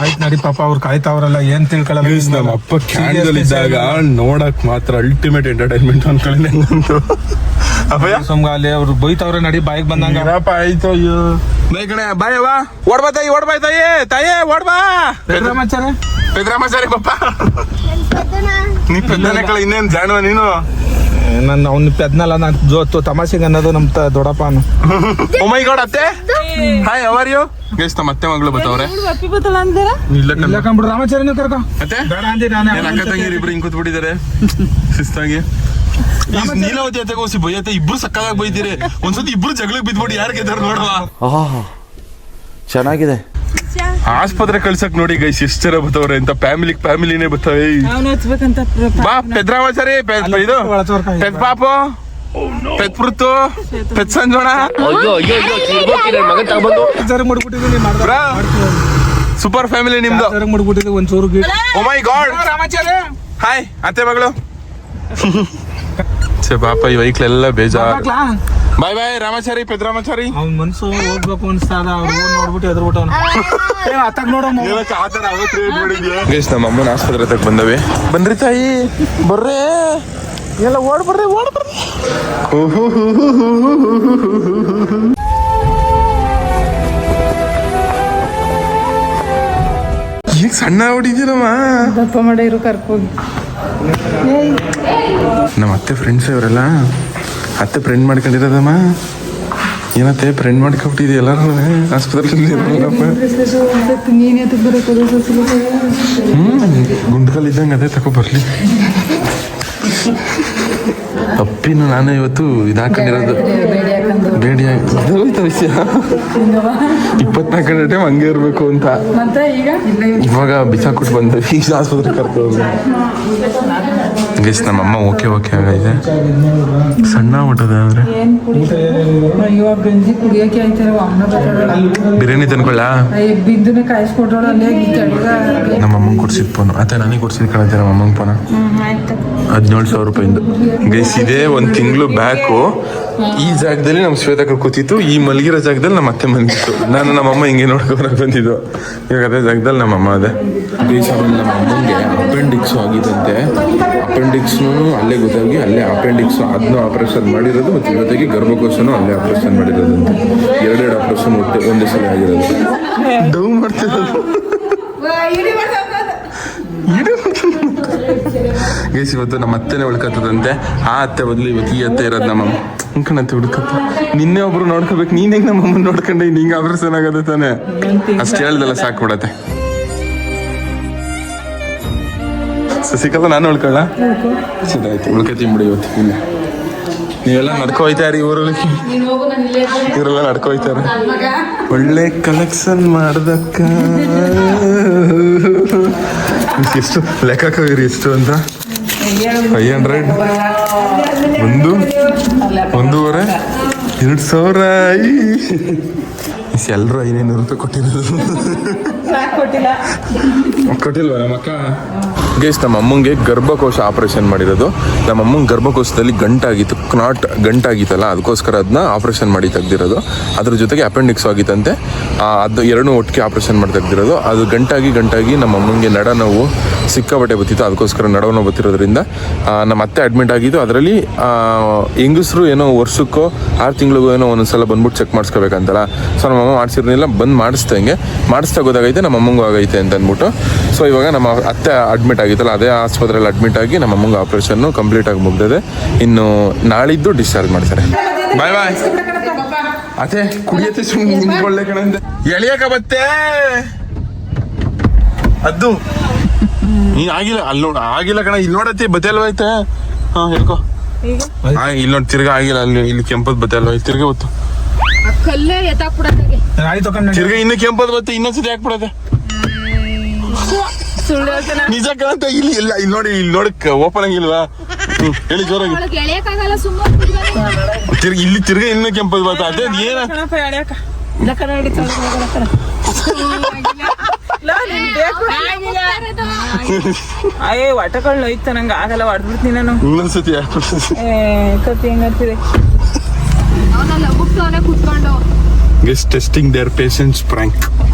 [SPEAKER 8] ಆಯ್ತು ನಡಿ ಪಾಪ, ಅವ್ರು ಕಾಯ್ತಾವ್ರಲ್ಲ, ಏನ್ ತಿಳ್ಕೊಳ್ಳಲ್ಲ.
[SPEAKER 1] ನಮ್ಮ ಅಪ್ಪ ಕ್ಯಾನ್ಸಲ್ ಇದ್ದಾಗ ನೋಡಕ್ ಮಾತ್ರ ಅಲ್ಟಿಮೇಟ್ ಎಂಟರ್ಟೈನ್ಮೆಂಟ್ ಅನ್ಕೊಳ್ಳಿ ನಂಗಂತೂ. ಅಪ್ಪಯ್ಯ
[SPEAKER 8] ಅಲ್ಲಿ ಅವ್ರು ಬೈತಾವ್ರೆ, ನಡಿ ಬಾಯಿಗೆ ಬಂದಂಗ.
[SPEAKER 1] ಆಯ್ತು. ಅಯ್ಯೋ ಬೈ ಕಣೆ ಬಾಯವ್ವ. ಓಡ್ಬಾ ತಾಯಿ, ಓಡ್ಬಾ ತಾಯಿ ಓಡ್ಬಾ. ಪೆದ್ರಾಮಾಚಾರಿ ಪಪ್ಪ ನೀ ಪೆದ್ದನೆ ಕಳ ಇನ್ನೇನ್ ಜಾಣವ ನೀನು.
[SPEAKER 8] ನಾನು ಅವ್ನ ಪೆದ್ನಲ್ಲ, ನಾನು ಜೋತು ತಮಾಷೆಗೆ ಅನ್ನೋದು ನಮ್ ದೊಡ್ಡಪ್ಪ.
[SPEAKER 1] ಓ ಮೈ ಗಾಡ್ ಅತ್ತೆ, hi how are you? Guys ನಮ್ಮ ಅತ್ತೆ ಮಗಳು ಬತ್ತವ್ರೆ.
[SPEAKER 8] ಇಲ್ಲ ಕಂಬಿಡು ರಾಮಾಚಾರ್ಯನ ಕರ್ಕೊ.
[SPEAKER 1] ಅತ್ತೆ
[SPEAKER 8] ಬೇಡ ಅಂದಿ ನಾನು.
[SPEAKER 1] ಏನ್ ಅಕ್ಕ ತಂಗಿರು ಇಬ್ರು ಹಿಂಗ್ ಕೂತ್ಬಿಟ್ಟಿದ್ದಾರೆ ಶಿಸ್ತಾಗಿ. ನೀಲಾವತಿ ಅತ್ತೆ ಕೋಸಿ ಬೈಯತ್ತೆ, ಇಬ್ರು ಸಕ್ಕದಾಗಿ ಬೈತೀರಿ. ಒಂದ್ಸತಿ ಇಬ್ರು ಜಗಳಕ್ಕೆ ಬಿದ್ಬಿಟ್ಟು ಯಾರು ಗೆದ್ದಾರ ನೋಡುವ.
[SPEAKER 7] ಚೆನ್ನಾಗಿದೆ.
[SPEAKER 1] ಆಸ್ಪತ್ರೆ ಕಳ್ಸಕ್ ನೋಡಿ ಗೈಸ್ ಎಷ್ಟು ಜನ ಬತ್ತವ್ರೆ ಅಂತ. ಫ್ಯಾಮಿಲಿನೇ ಬತ್ತವೆ. ಬಾ ಪೆದ್ರಾಮಾಚಾರಿ, ಇದು ಪೆದ್ ಪಾಪು, ಪೆದ್ ಪೃತ್ತು, ಪೆದ್ ಸಂಜೋಣ. ಸೂಪರ್ ಫ್ಯಾಮಿಲಿ ನಿಮ್ದು.
[SPEAKER 8] ಮಾಡ್ಬಿಟ್ಟಿದೆ ಒಂಚೂರು.
[SPEAKER 1] ಓ ಮೈ ಗಾಡ್
[SPEAKER 8] ರಾಮಾಚಾರ್ಯ
[SPEAKER 1] ಹಾಯ್ ಅತ್ತೆ ಮಗಳು. ಪಾಪ ಈ ವೈಕ್ಲೆಲ್ಲ ಬೇಜಾರ್. ಬಾಯ್ ಬಾಯ್ ರಾಮಾಚಾರಿ, ಪೆದ್ರಾಮಾಚಾರಿ.
[SPEAKER 8] ಅವ್ನ ಮನ್ಸು ಹೋಗ್ಬೇಕು ಅನ್ಸ್ತಾದ. ಅವ್ರು ನೋಡ್ಬಿಟ್ಟು ಎದ್ರುಬಿಟ್ಟು
[SPEAKER 1] ಗೈಸ್ ನಮ್ಮ ಅಮ್ಮನ ಆಸ್ಪತ್ರೆ ತಗ ಬಂದವೆ. ಬನ್ರಿ ತಾಯಿ ಬರ್ರೇ, ಎಲ್ಲ ಓಡ್ ಬರ್ರಿ. ಈಗ ಸಣ್ಣ ಹೊಡಿದ್ದೀರಮ್ಮ.
[SPEAKER 6] ದಪ್ಪ ಮಾಡಿರು ಕರ್ಕೋಗಿ.
[SPEAKER 1] ನಮ್ಮ ಅತ್ತೆ ಫ್ರೆಂಡ್ಸ್ ಇವರೆಲ್ಲ. ಅತ್ತೆ ಫ್ರೆಂಡ್ ಮಾಡ್ಕೊಂಡಿರೋದಮ್ಮ. ಏನತ್ತೆ ಫ್ರೆಂಡ್ ಮಾಡ್ಕೊಬಿಟ್ಟಿದೆ ಎಲ್ಲರೂ ಆಸ್ಪತ್ರೆಯಲ್ಲಿ. ಗುಂಡ್ಕಲ್ ಇದ್ದಂಗೆ ಅದೇ ತಗೋ ಬರ್ಲಿ. ತಪ್ಪಿನ ನಾನು ಇವತ್ತು ಇದಾಕೊಂಡಿರೋದು ಬೇಡಿ ಹೋಯ್ತು ವಿಷಯ. 24 ಗಂಟೆ ಟೈಮ್ ಹಂಗೆ ಇರ್ಬೇಕು ಅಂತ. ಇವಾಗ ಬಿಸಾಕ್ಬಿಟ್ಟು ಬಂದ್ವಿ. ಈಗ ಆಸ್ಪತ್ರೆ ಕರ್ಕೊಂಡು ಗೈಸ್ ನಮ್ಮಮ್ಮ ಓಕೆ ಆಗಿದೆ. ಸಣ್ಣ ಊಟದ ಅಂದ್ರೆ ಬಿರಿಯಾನಿ ತಂದ್ಕೊಳ್ಳ. ನಮ್ಮಮ್ಮಂಗೆ ಕೊಡ್ಸಿದ್ ಫೋನು ಅತ್ತೆ ನನಗೆ ಕೊಡ್ಸಿದ್ ಕಳತ್ತೆ. ನಮ್ಮಮ್ಮಂಗೆ ಫೋನ 17,000 ರೂಪಾಯಿಂದ. ಗೈಸ್ ಇದೇ 1 ತಿಂಗಳು ಬ್ಯಾಕು ಈ ಜಾಗದಲ್ಲಿ ನಮ್ಮ ಶ್ವೇತಕರು ಕೂತಿತ್ತು, ಈ ಮಲಗಿರೋ ಜಾಗದಲ್ಲಿ ನಮ್ಮ ಅತ್ತೆ ಮಲಗಿತ್ತು. ನಾನು ನಮ್ಮಮ್ಮ ಹಿಂಗೆ ನೋಡ್ಕೊಬರಕ್ಕೆ ಬಂದಿದ್ದು. ಇವಾಗ ಅದೇ ಜಾಗದಲ್ಲಿ ನಮ್ಮಮ್ಮ ಅದೇ ಆಮೇಲೆ ನಮ್ಮ ಅಮ್ಮಂಗೆ ಅಪೆಂಡಿಕ್ಸು ಆಗಿದಂತೆ. ಅಪೆಂಡಿಕ್ಸ್ನು ಅಲ್ಲೇ ಗೊತ್ತಾಗಿ ಅಲ್ಲೇ ಅಪೆಂಡಿಕ್ಸು ಅದನ್ನು ಆಪ್ರೇಷನ್ ಮಾಡಿರೋದು, ಮತ್ತು ಜೊತೆಗೆ ಗರ್ಭಕೋಶನೂ ಅಲ್ಲೇ ಆಪ್ರೇಷನ್ ಮಾಡಿರೋದಂತೆ. ಎರಡೆರಡು ಆಪ್ರೇಷನ್ ಒಂದೇ ಸಲ ಆಗಿರೋದು. ಡೌ ಮಾಡ್ತಿರೋದು ಗೈಸ್. ಇವತ್ತು ನಮ್ಮ ಅತ್ತೆನೇ ಉಳ್ಕತ್ತದಂತೆ. ಆ ಅತ್ತೆ ಬದಲು ಇವತ್ತು ಈ ಅತ್ತೆ ಇರೋದು ನಮ್ಮಮ್ಮ ಅಂಕಣತ್ತೆ ಹುಡ್ಕತ್ತ. ನಿನ್ನೆ ಒಬ್ರು ನೋಡ್ಕೋಬೇಕು, ನೀನ್ ಹೆಂಗ್ ನಮ್ಮಮ್ಮನ ನೋಡ್ಕೊಂಡೆ ಹಿಂಗೆ ಆಪರೇಷನ್ ಆಗೋದು ತಾನೆ. ಅಷ್ಟು ಹೇಳ್ದಲ್ಲ ಸಾಕು ಬಿಡತ್ತೆ. ಸಸಿಕಲ್ಲ ನಾನು ಉಳ್ಕೊಳ್ಳ ಸದಾಯ್ತು, ಉಳ್ಕತ್ತೀನಿ ಬಿಡಿ ಇವತ್ತು. ಇಲ್ಲ ನೀವೆಲ್ಲ ನಡ್ಕೊ ಹೋಯ್ತಾರಿ ಊರಲ್ಲಿ, ಇವರೆಲ್ಲ ನಡ್ಕೊ ಹೋಯ್ತಾರ. ಒಳ್ಳೆ ಕಲೆಕ್ಷನ್ ಮಾಡ್ದಕ್ಕ. ಎಷ್ಟು ಲೆಕ್ಕಕ್ಕಾಗಿರಿ ಎಷ್ಟು ಅಂತ? 500 ಒಂದೂವರೆ 2,000 ಎಲ್ಲರೂ 500 ರೂಪಾಯಿ ಕೊಟ್ಟಿರೋದು. ಕೊಟ್ಟಿಲ್ವಾ ನಮ್ಮಕ್ಕ? ಗೈಸ್, ನಮ್ಮ ಅಮ್ಮಂಗೆ ಗರ್ಭಕೋಶ ಆಪರೇಷನ್ ಮಾಡಿರೋದು. ನಮ್ಮ ಅಮ್ಮಂಗೆ ಗರ್ಭಕೋಶದಲ್ಲಿ ಗಂಟಾಗಿತ್ತು, ಗಂಟಾಗಿತ್ತಲ್ಲ, ಅದಕ್ಕೋಸ್ಕರ ಅದನ್ನ ಆಪರೇಷನ್ ಮಾಡಿ ತೆಗ್ದಿರೋದು. ಅದ್ರ ಜೊತೆಗೆ ಅಪೆಂಡಿಕ್ಸ್ ಆಗಿತ್ತಂತೆ. ಅದು ಎರಡೂ ಒಟ್ಟಿಗೆ ಆಪರೇಷನ್ ಮಾಡಿ ತೆಗ್ದಿರೋದು. ಅದು ಗಂಟಾಗಿ ನಮ್ಮ ಅಮ್ಮಂಗೆ ನಡ ನೋವು ಸಿಕ್ಕಾಬಟ್ಟೆ ಬತ್ತಿತ್ತು. ಅದಕ್ಕೋಸ್ಕರ ನಡವು ನೋವು ಬತ್ತಿರೋದ್ರಿಂದ ನಮ್ಮ ಅತ್ತೆ ಅಡ್ಮಿಟ್ ಆಗಿದ್ದು. ಅದರಲ್ಲಿ ಹೆಂಗಸರು ಏನೋ ವರ್ಷಕ್ಕೋ 6 ತಿಂಗಳಿಗೂ ಏನೋ ಒಂದೊಂದ್ಸಲ ಬಂದ್ಬಿಟ್ಟು ಚೆಕ್ ಮಾಡಿಸ್ಕೋಬೇಕಂತಲ್ಲ. ಸೊ ನಮ್ಮ ಅಮ್ಮ ಮಾಡಿಸಿರ್ನಿಲ್ಲ, ಬಂದು ಮಾಡಿಸ್ತಾ ಗೊತ್ತಾಗೈತೆ ನಮ್ಮ ಅಮ್ಮಂಗೂ ಆಗೈತೆ ಅಂತ ಅಂದ್ಬಿಟ್ಟು. ಸೊ ಇವಾಗ ನಮ್ಮ ಅತ್ತೆ ಅಡ್ಮಿಟ್ ಆಗಿತ್ತಲ್ಲ, ಅದೇ ಆಸ್ಪತ್ರೆಯಲ್ಲಿ ಅಡ್ಮಿಟ್ ಆಗಿ ನಮ್ಮ ಅಮ್ಮಂಗೆ ಆಪರೇಷನ್ನು ಕಂಪ್ಲೀಟ್ ಆಗಿ ಮುಗ್ದಿದೆ. ಇನ್ನು ನಾಳಿದ್ದು ಡಿಸ್ಚಾರ್ಜ್ ಮಾಡ್ತಾರೆ. ಬಾಯ್ ಬಾಯ್. ಅದೇ ಕುಡಿಯತ್ತೆ ಸುಮ್ಮನೆ ಒಳ್ಳೆ ಕಣಂತೆ ಎಳಿಯಕ ಬತ್ತೆ ಅದು ನೀನ್ ಆಗಿಲ್ಲ. ಅಲ್ಲಿ ನೋಡ ಆಗಿಲ್ಲ ಕಣ, ಇಲ್ಲಿ ನೋಡತ್ತೆ ಬತ್ತೆ ಅಲ್ವ ಐತೆ. ಹಾ ಹೇಳ್ಕೊ. ಇಲ್ಲಿ ನೋಡಿ ತಿರ್ಗಾ ಆಗಿಲ್ಲ. ಅಲ್ಲಿ ಇಲ್ಲಿ ಕೆಂಪದ್ ಬತ್ತೆ ಅಲ್ವ ಐತೆ, ತಿರ್ಗಾ ಹೊತ್ತು
[SPEAKER 2] ಕಲ್ಲೇ ಎತ್ತಾಕ್ಬಿಡತ್ತೆ.
[SPEAKER 1] ತಿರ್ಗಾ ಇನ್ನು ಕೆಂಪದ್ ಬತ್ತೆ, ಇನ್ನೊಂದ್ಸತಿ ಹಾಕ್ಬಿಡತ್ತೆ. ನಿಜ ಕಣಂತ. ಇಲ್ಲಿ ಇಲ್ಲ, ಇಲ್ಲಿ ನೋಡಿ, ಇಲ್ಲಿ ನೋಡಕ್ ಓಪನ್ ಆಗಿಲ್ವಾ? ಹೇಳಿ ಜೋರಾಗಿ. ಇಲ್ಲಿ ತಿರ್ಗಾ ಇನ್ನು ಕೆಂಪದ್ ಬತ್ತ. ಅದೇ ಏನ
[SPEAKER 6] ಒಟಗಳು ಐತ ನಂಗೆ ಆಗಲ್ಲ, ಹೊಡ್ಬಿಡ್ತೀನಿ ನಾನು.
[SPEAKER 1] ಇನ್ನೊಂದ್ಸತಿ
[SPEAKER 6] ಕತ್ತಿ ಹೆಂಗಂತೀರಿ?
[SPEAKER 1] Guess testing their patients prank.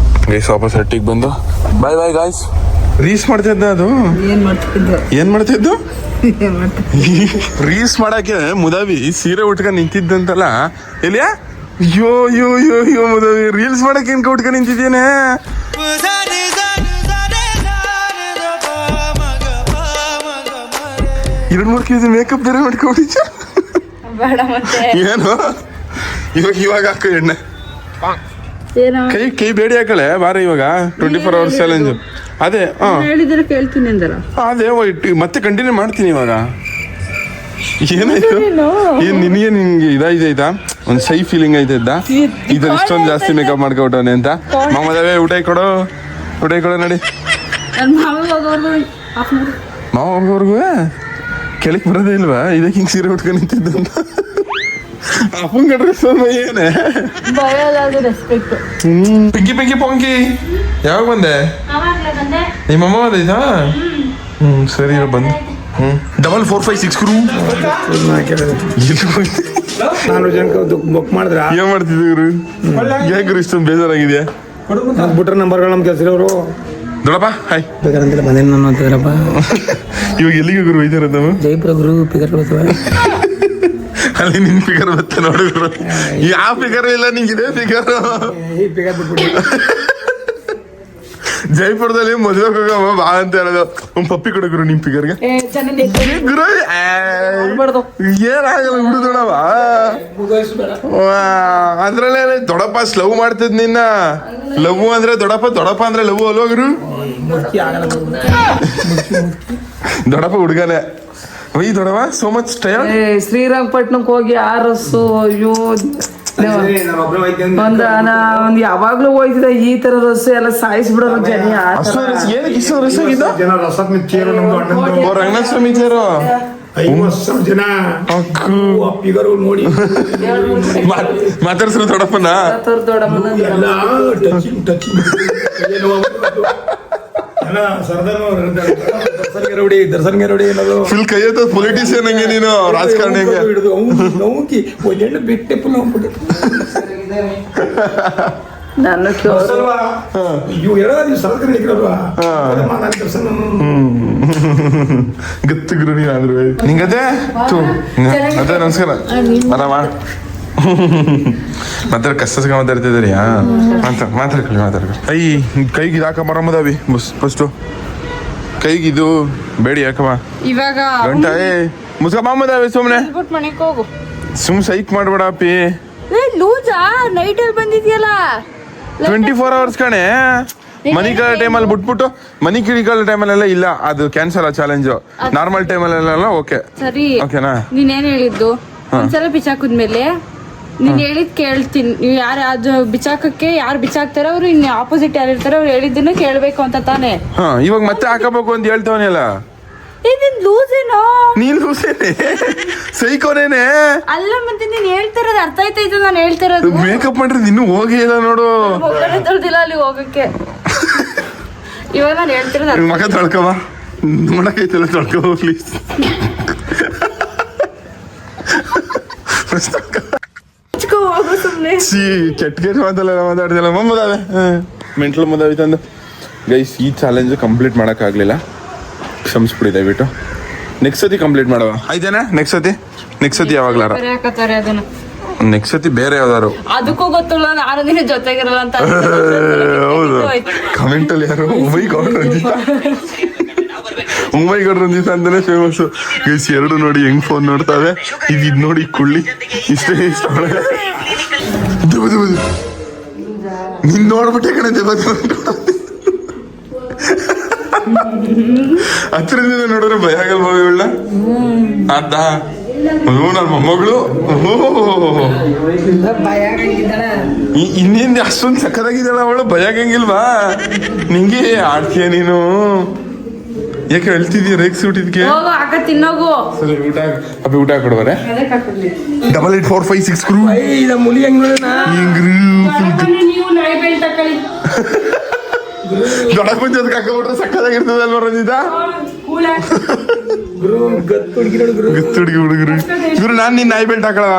[SPEAKER 1] Guys ವಾಪಸ್ ಹಟ್ಟಿಗೆ ಬಂದು ಬಾಯ್ ಬಾಯ್ ಗಾಯ್ಸ್. ರೀಲ್ಸ್ ಮಾಡ್ತಿದ್ದ ಅದು. ಏನ್ ಮಾಡ್ತಿದ್ದು? ರೀಲ್ಸ್ ಮಾಡಕ್ಕೆ ಮುದಾವಿ ಸೀರೆ ಉಟ್ಕೊಂಡು ನಿಂತಿದ್ದಂತಲ್ಲ. ಎಲ್ಲಿಯಾ? ಅಯ್ಯೋ ಅಯ್ಯೋ ಅಯ್ಯೋ ಅಯ್ಯೋ ಮುದಾವಿ, ರೀಲ್ಸ್ ಮಾಡಕ್ಕೆ ಏನ್ ಉಟ್ಕೊಂಡು ನಿಂತಿದ್ದೇನೆ? ಎರಡು 3 ಕೆಜಿ ಮೇಕಪ್ ಬೇರೆ ಮಾಡ್ಕೊಂಡಿದ್ದ. ಏನು ಇವಾಗ ಹಾಕ ಎಣ್ಣೆ ಕೈ ಬೇಡಿ ಹಾಕಳೆ ಬಾರ. ಇವಾಗ 24 hours ಚಾಲೆಂಜ್. ಅದೇ
[SPEAKER 6] ಹೇಳಿದ್ರೆ ಕೇಳ್ತೀನಿ ಅಂದಲ್ಲ.
[SPEAKER 1] ಅದೇ ಮತ್ತೆ ಕಂಟಿನ್ಯೂ ಮಾಡ್ತೀನಿ ಇವಾಗ. ಏನಾಯ್ತು? ಏನ್ ನಿನಗೆ ನಿಂಗೆ ಇದಾಯ್ತಾ? ಒಂದ್ ಸೈ ಫೀಲಿಂಗ್ ಐತಿದ್ದ ಇದ್ರ ಇಷ್ಟೊಂದು ಜಾಸ್ತಿ ಮೇಕಪ್ ಮಾಡ್ಕೊಬಿಟ್ಟವನೆ ಅಂತ. ಮಾಮದವೇ ಊಟ ಕೊಡು ನಡಿ. ಮಾವ ಹೋಗೋರ್ಗು ಕೆಳಕ್ ಬರೋದೇ ಇಲ್ವಾ? ಇದಕ್ಕೆ ಹಿಂಗ್ ಸೀರೆ ಉಟ್ಕೊಂಡು ನಿಂತಿದ್ದ ಅಂತ. ಅಪ್ಪಂಗ ಡ್ರೆಸ್ ಏನೇ ಪಿಂಕಿ ಪೊಂಕಿ ಯಾವಾಗ ಬಂದೆ? ನಿಮ್ಮಮ್ಮ ಬಂದೈತಾ? ಸರಿ ಬಂದು 4456 ಕ್ರೂ
[SPEAKER 8] ಬುಕ್ ಮಾಡಿದ್ರ
[SPEAKER 1] ಏನ್ ಮಾಡ್ತಿದ್ರು? ಯಾಕೆ ಇಷ್ಟೊಂದು ಬೇಜಾರಾಗಿದ್ಯಾ?
[SPEAKER 8] ಬಿಟ್ರ ನಂಬರ್ಗಳು ನಮ್ ಕೆಲಸ ಅವರು
[SPEAKER 1] ದೊಡ್ಡಪ್ಪ ಹಾಯ್
[SPEAKER 8] ಬೇಕಂತ ಬಂದೇನು ನಾನು ಅಂತಿದ್ರಪ್ಪ.
[SPEAKER 1] ಇವಾಗ ಎಲ್ಲಿಗೆ ಗುರು ಒಯ್ದಾರ ನಾವು?
[SPEAKER 8] ಜೈಪುರ ಗುರು ಪಿಕರ್ ಬರ್ತವೆ.
[SPEAKER 1] ಅಲ್ಲಿ ನಿನ್ ಫಿಗರ್ ಬತ್ತೆ ನೋಡಿದ್ರು. ಯಾವ ಫಿಗರ್ ಇಲ್ಲ, ನಿಂಗಿದೆ ಫಿಗರ್. ಜೈಪುರದಲ್ಲಿ ಮದುವೆ ಹೋಗಮ್ಮ ಬಾ ಅಂತ ಹೇಳೋದು. ಒಂದ್ ಪಪ್ಪಿ ಕೊಡಗುರು ನಿಮ್ ಫಿಗರ್ಗೆ. ಗುರು ಏನಾಗಲ್ಲ ಬಿಡು ದೊಡವ. ಅದ್ರಲ್ಲೇ ದೊಡ್ಡಪ್ಪ ಸ್ಲವ್ ಮಾಡ್ತಿದ್ ನಿನ್ನ. ಲವ್ ಅಂದ್ರೆ ದೊಡ್ಡಪ್ಪ ಅಂದ್ರೆ ಲವ್ ಅಲ್ವಾ ಗುರು? ದೊಡ್ಡಪ್ಪ ಹುಡುಗನೇ. ವೈ ದೊಡವ ಸೋ ಮಚ್ ಟೈರ್ಡ್.
[SPEAKER 6] ಶ್ರೀರಂಗಪಟ್ಟಣಕ್ಕೆ ಹೋಗಿ ಆರಸ್ಸು. ಅಯ್ಯೋ ಒಂದ್ ಯಾವಾಗ್ಲೂ ಹೋಯ್ತಿದ್ದ ಈ ತರ ರಸ ಎಲ್ಲ ಸಾಯಿಸ್ಬಿಡೋರು ಜನ.
[SPEAKER 1] ರಂಗನಾಥಸ್ವಾಮಿ ಚೇರು
[SPEAKER 8] ನೋಡಿ
[SPEAKER 1] ಮಾತಾಡ್ಸ್ರು ದೊಡ್ಡಪ್ಪನ.
[SPEAKER 8] ದರ್ಶನ್ ಗೆರೌಡಿ ಅನ್ನೋದು
[SPEAKER 1] ಫುಲ್ ಕೈ ಎತ್ತದ ಪೊಲಿಟಿಷಿಯನ್ ಹಂಗೆ ನೀನು ರಾಜಕಾರಣಿ ಹಂಗೆ
[SPEAKER 8] ಹಿಡಿದು ನೋವುಕಿ ಒಂದೆಣ್ಣು ಬಿಟ್ಟೆ ಫುಲ್ ಹೋಗ್ಬಿಟ್ಟು
[SPEAKER 2] ನಾನು
[SPEAKER 8] ಇವು ಎರಡು ಸರ್ಕಾರ ಹಿಡಿக்கிறಲ್ವಾ ದರ್ಶನ್
[SPEAKER 1] ಗತ್ತಿಗ್ರು ನೀನಾದ್ರು ನಿಂಗದೆ ಅದೇ ನಮಸ್ಕಾರ ಆರಾಮ ಕಷ್ಟ ಮಾತಾಡ್ತಿದ್ದೀರಿ ಮಾತಾಡ್ಕೊಳ್ಳಿ ಐ ಕೈಗೆ ಇದು ಹಾಕ ಮರಮ್ಮದಾವಿ ಫಸ್ಟು ಕೈಗೆ ಇದು ಬೇಡಿ ಯಾಕಮ್ಮ
[SPEAKER 2] ಇವಾಗ
[SPEAKER 1] ಗಂಟ ಮುಸ್ಕ ಮಾಮದಾವಿ ಸುಮ್ನೆ
[SPEAKER 2] ಮನೆಗೆ ಹೋಗು
[SPEAKER 1] ಸೈಕ್ ಮಾಡ್ಬೇಡ ಅಪ್ಪಿ
[SPEAKER 2] ಲೂಜಾ ನೈಟ್ ಅಲ್ಲಿ ಬಂದಿದ್ಯಲ್ಲ
[SPEAKER 1] 24 hours ಕಣೆ ಮನಿ ಕಳ ಟೈಮಲ್ಲಿ ಬಿಟ್ಬಿಟ್ಟು ಮನಿ ಕಿಡಿಗಳ ಟೈಮಲ್ಲೆಲ್ಲ ಇಲ್ಲ ಅದು ಕ್ಯಾನ್ಸಲ್ ಆ ಚಾಲೆಂಜು ನಾರ್ಮಲ್ ಟೈಮಲ್ಲೆಲ್ಲ ಓಕೆ
[SPEAKER 2] ಸರಿ
[SPEAKER 1] ಓಕೆನಾ
[SPEAKER 2] ನೀನೇನ್ ಹೇಳಿದ್ದು ಒಂದ್ಸಲ ಬಿಚ್ಚಾಕುದ್ಮೇಲೆ ನೀನ್ ಹೇಳಿದ್ ಕೇಳ್ತೀನಿ ನೀವು ಯಾರು ಅದು ಬಿಚ್ಚಾಕಕ್ಕೆ ಯಾರು ಬಿಚ್ಚಾಕ್ತಾರ ಅವ್ರು ಇನ್ನು ಆಪೋಸಿಟ್ ಯಾರು ಇರ್ತಾರ ಅವ್ರು ಹೇಳಿದ್ದನ್ನ ಕೇಳ್ಬೇಕು ಅಂತ ತಾನೆ
[SPEAKER 1] ಇವಾಗ ಮತ್ತೆ ಹಾಕಬೇಕು ಅಂತ ಹೇಳ್ತವನೆಲ್ಲ
[SPEAKER 2] ಇದನ್ ಲೂಸ್ ಏನೋ
[SPEAKER 1] ನೀನ್ ಲೂಸೇನೆ ಸೈಕೋನೇನೆ
[SPEAKER 2] ಅಲ್ಲ ಮತ್ತೆ ನೀನ್ ಹೇಳ್ತಿರೋದು ಅರ್ಥ ಆಯ್ತಾಯ್ತು ನಾನು ಹೇಳ್ತಿರೋದು
[SPEAKER 1] ಮೇಕಪ್ ಮಾಡಿರೋದು ಇನ್ನೂ ಹೋಗೇ ಇಲ್ಲ ನೋಡು
[SPEAKER 2] ಹೋಗಕ್ಕೆ ತೊಳ್ದಿಲ್ಲ ಅಲ್ಲಿ ಹೋಗಕ್ಕೆ ಇವಾಗ ನಾನು ಹೇಳ್ತಿರೋದು
[SPEAKER 1] ಮಗ ತೊಳ್ಕವ ನೋಡಕೈತಲ್ಲ ತೊಳ್ಕೊ ಹೋಗ್ಲಿ
[SPEAKER 2] ಹೋಗು ಸುಮ್ನೆ
[SPEAKER 1] ಕೆಟ್ಟ ಮಾತಾಡ್ತಿಲ್ಲ ಮಮ್ಮದಾವೆ ಮೆಂಟ್ಲು ಮದಾವಿ ತಂದು ಗೈಸ್ ಈ ಚಾಲೆಂಜ್ ಕಂಪ್ಲೀಟ್ ಮಾಡೋಕ್ಕಾಗಲಿಲ್ಲ ಕ್ಷಮಿಸ್ಬಿಡಿ ದಯವಿಟ್ಟು ನೆಕ್ಸ್ಟ್ ಸತಿ ಕಂಪ್ಲೀಟ್ ಮಾಡವ ಆಯ್ತೇನಾ ನೆಕ್ಸ್ಟ್ ಸತಿ ಯಾವಾಗ್ಲಾರ
[SPEAKER 2] ಹಾಕತ್ತಾರೆ ಅದನ್ನ
[SPEAKER 1] ನೆಕ್ಸ್ಟ್ ಸತಿ ಬೇರೆ ಯಾವ್ದಾರು
[SPEAKER 2] ಅದಕ್ಕೂ ಗೊತ್ತಿಲ್ಲ ನಾನು ನಿನ್ನ ಜೊತೆಗಿರಲ್ಲ ಅಂತ
[SPEAKER 1] ಹೌದು ಕಮೆಂಟ್ ಅಲ್ಲಿ ಯಾರು ಉಮೈಗೌಡ ರಂಜಿತಾ ಅಂತಾನೆ ಫೇಮಸ್ ಗೈಸ್ ಎರಡು ನೋಡಿ ಹೆಂಗ್ ಫೋನ್ ನೋಡ್ತಾವೆ ಇದು ನೋಡಿ ಕುಳ್ಳಿ ಇಷ್ಟ ನೀನ್ ನೋಡ್ಬಿಟ್ಟೆ ಕಣೆ ಹತ್ರದಿಂದ ನೋಡಿದ್ರೆ ಭಯ ಆಗಲ್ವ ಇವಳ ಅದ ನನ್ನ ಮೊಮ್ಮಗಳು ಇನ್ನೇನ್ ಅಷ್ಟೊಂದು ಸಕ್ಕದಾಗಿದ್ದಾಳ ಅವಳು ಭಯ ಆಗಂಗಿಲ್ವಾ ನಿಂಗೆ ಆಡ್ತೀಯ ನೀನು ಯಾಕೆ ಹೇಳ್ತಿದೀಯ ರೇಕ್ಸ್ ಊಟಿದ್ಕೆ
[SPEAKER 2] ತಿನ್ನೋಗು
[SPEAKER 1] ಸರಿ ಊಟ ಕೊಡುವರೆ 8845 ಕ್ರೂ
[SPEAKER 8] ಮುಲಿ ಹೆಂಗ್ ನೋಡೋಣ
[SPEAKER 2] ನೀವು ನಾಯಿ ಬೆಲ್ಟ್ ತಕೊಳ್ಳಿ
[SPEAKER 1] ದೊಡ್ಡ ಪಂಚಾಯತ್ ಹಾಕೊಂಡ್ಬಿಟ್ರೆ ಸಕ್ಕದಾಗಿರ್ತದೆ ಅಲ್ವ ರಂಜಿತಾ ಹುಡುಗಿ ಹುಡುಗರು ಇವ್ರು ನಾನ್ ನಿನ್ ನಾಯಿ ಬೆಲ್ಟ್ ಹಾಕಳವ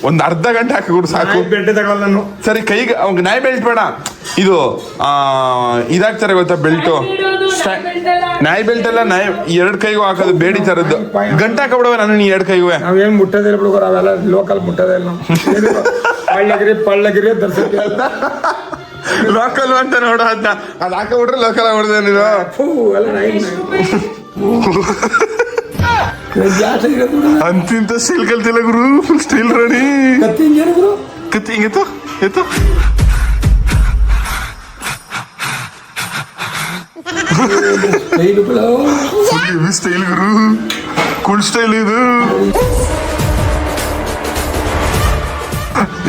[SPEAKER 1] ಒಂದ್ ಅರ್ಧ ಗಂಟೆ ಹಾಕಿಬಿಡು ಸಾಕು
[SPEAKER 8] ಬೆಲ್ಟ್ ತಗೊಳ್ಳಲ್ಲ ನಾನು
[SPEAKER 1] ಸರಿ ಕೈಗೆ ಅವ್ಗೆ ನಾಯಿ ಬೆಲ್ಟ್ ಬೇಡ ಇದು ಇದಾಗ್ತಾರೆ ಗೊತ್ತಾ ಬೆಲ್ಟು ನಾಯಿ ಬೆಲ್ಟ್ ಎಲ್ಲ ನಾಯಿ ಎರಡ್ ಕೈಗೂ ಹಾಕೋದು ಬೇಡಿ ತರದ್ದು ಗಂಟೆ ಹಾಕಬಿಡವ ನಾನು ನೀ ಎರಡ್ ಕೈಗೂ
[SPEAKER 8] ನಾವೇನ್ ಮುಟ್ಟೋದಿಲ್ಲ ಬಿಡುಗರ ಅವೆಲ್ಲ ಲೋಕಲ್ ಮುಟ್ಟೋದೇ ಇಲ್ಲ ಪಳ್ಳಗಿರಿ ದರ್ಶಕ
[SPEAKER 1] ಲೋಕಲ್ ಅಂತ ನೋಡ ಅಂತ ಅದ್ ಹಾಕೊಂಡ್ಬಿಟ್ರೆ ಲೋಕಲ್ ಆಗ್ಬಿಡ್ದೆ ನೀನು ಅಂತಿಂತ ಸ್ಟೈಲ್ ಕಲ್ತಿಲ್ಲ ಗುರು ಫುಲ್ ಸ್ಟೈಲ್ ರಾಣಿ ಕತ್ತಿ ಹಿಂಗೆತ್ತು ಎತ್ತು ಸ್ಟೈಲ್ ಗುರು ಕುಲ್ ಸ್ಟೈಲ್ ಇದು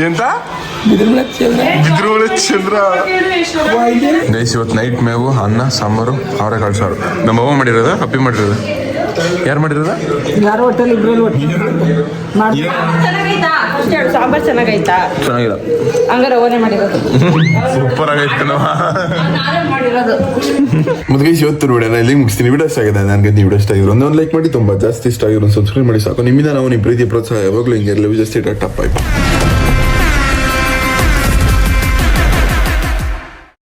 [SPEAKER 1] ಎಂತ ಚಂದ್ರ ಗೈಸ್ ಇವತ್ತು ನೈಟ್ ಮೇವು ಅನ್ನ ಸಾಂಬಾರು ಅವರೇ ಕಳ್ಸೋರು ನಮ್ಮ ಅವ್ವ ಮಾಡಿರೋದ ಅಪ್ಪಿ ಮಾಡಿರೋದ ಯಾರು ಮಾಡಿರೋದ
[SPEAKER 3] ಯಾರೋ ಹೋಟೆಲ್ ಇಬ್ರಲ್ಲಿ
[SPEAKER 2] ಸಾಂಬಾರ್ ಚೆನ್ನಾಗೈತಾ
[SPEAKER 1] ಚೆನ್ನಾಗಿಲ್ಲ
[SPEAKER 2] ಹಂಗಾರೆ ಓನೇ ಮಾಡಿರೋದು
[SPEAKER 1] ಸೂಪರ್ ಆಗೈತೆ
[SPEAKER 2] ಮಾಡಿರೋದು
[SPEAKER 1] ಮುದ್ಗೈಸ್ ಇವತ್ತು ವಿಡಿಯೋನ ಇಲ್ಲಿ ಮುಗಿಸ್ತೀನಿ ವಿಡಿಯೋ ಇಷ್ಟ ಆಗಿದೆ ನನಗೆ ವಿಡಿಯೋ ಇಷ್ಟ ಆಗಿರೋ ಒಂದೊಂದು ಲೈಕ್ ಮಾಡಿ ತುಂಬಾ ಜಾಸ್ತಿ ಇಷ್ಟ ಆಗಿರೋ ಸಬ್ಸ್ಕ್ರೈಬ್ ಮಾಡಿ ಸಾಕು ನಿಮ್ಮಿಂದ ನಾವು ನಿಮ್ಮ ಪ್ರೀತಿ ಪ್ರೋತ್ಸಾಹ ಯಾವಾಗಲೂ ಹಿಂಗೆ ಜಾಸ್ತಿ ಟಪ್ ಆಯ್ತು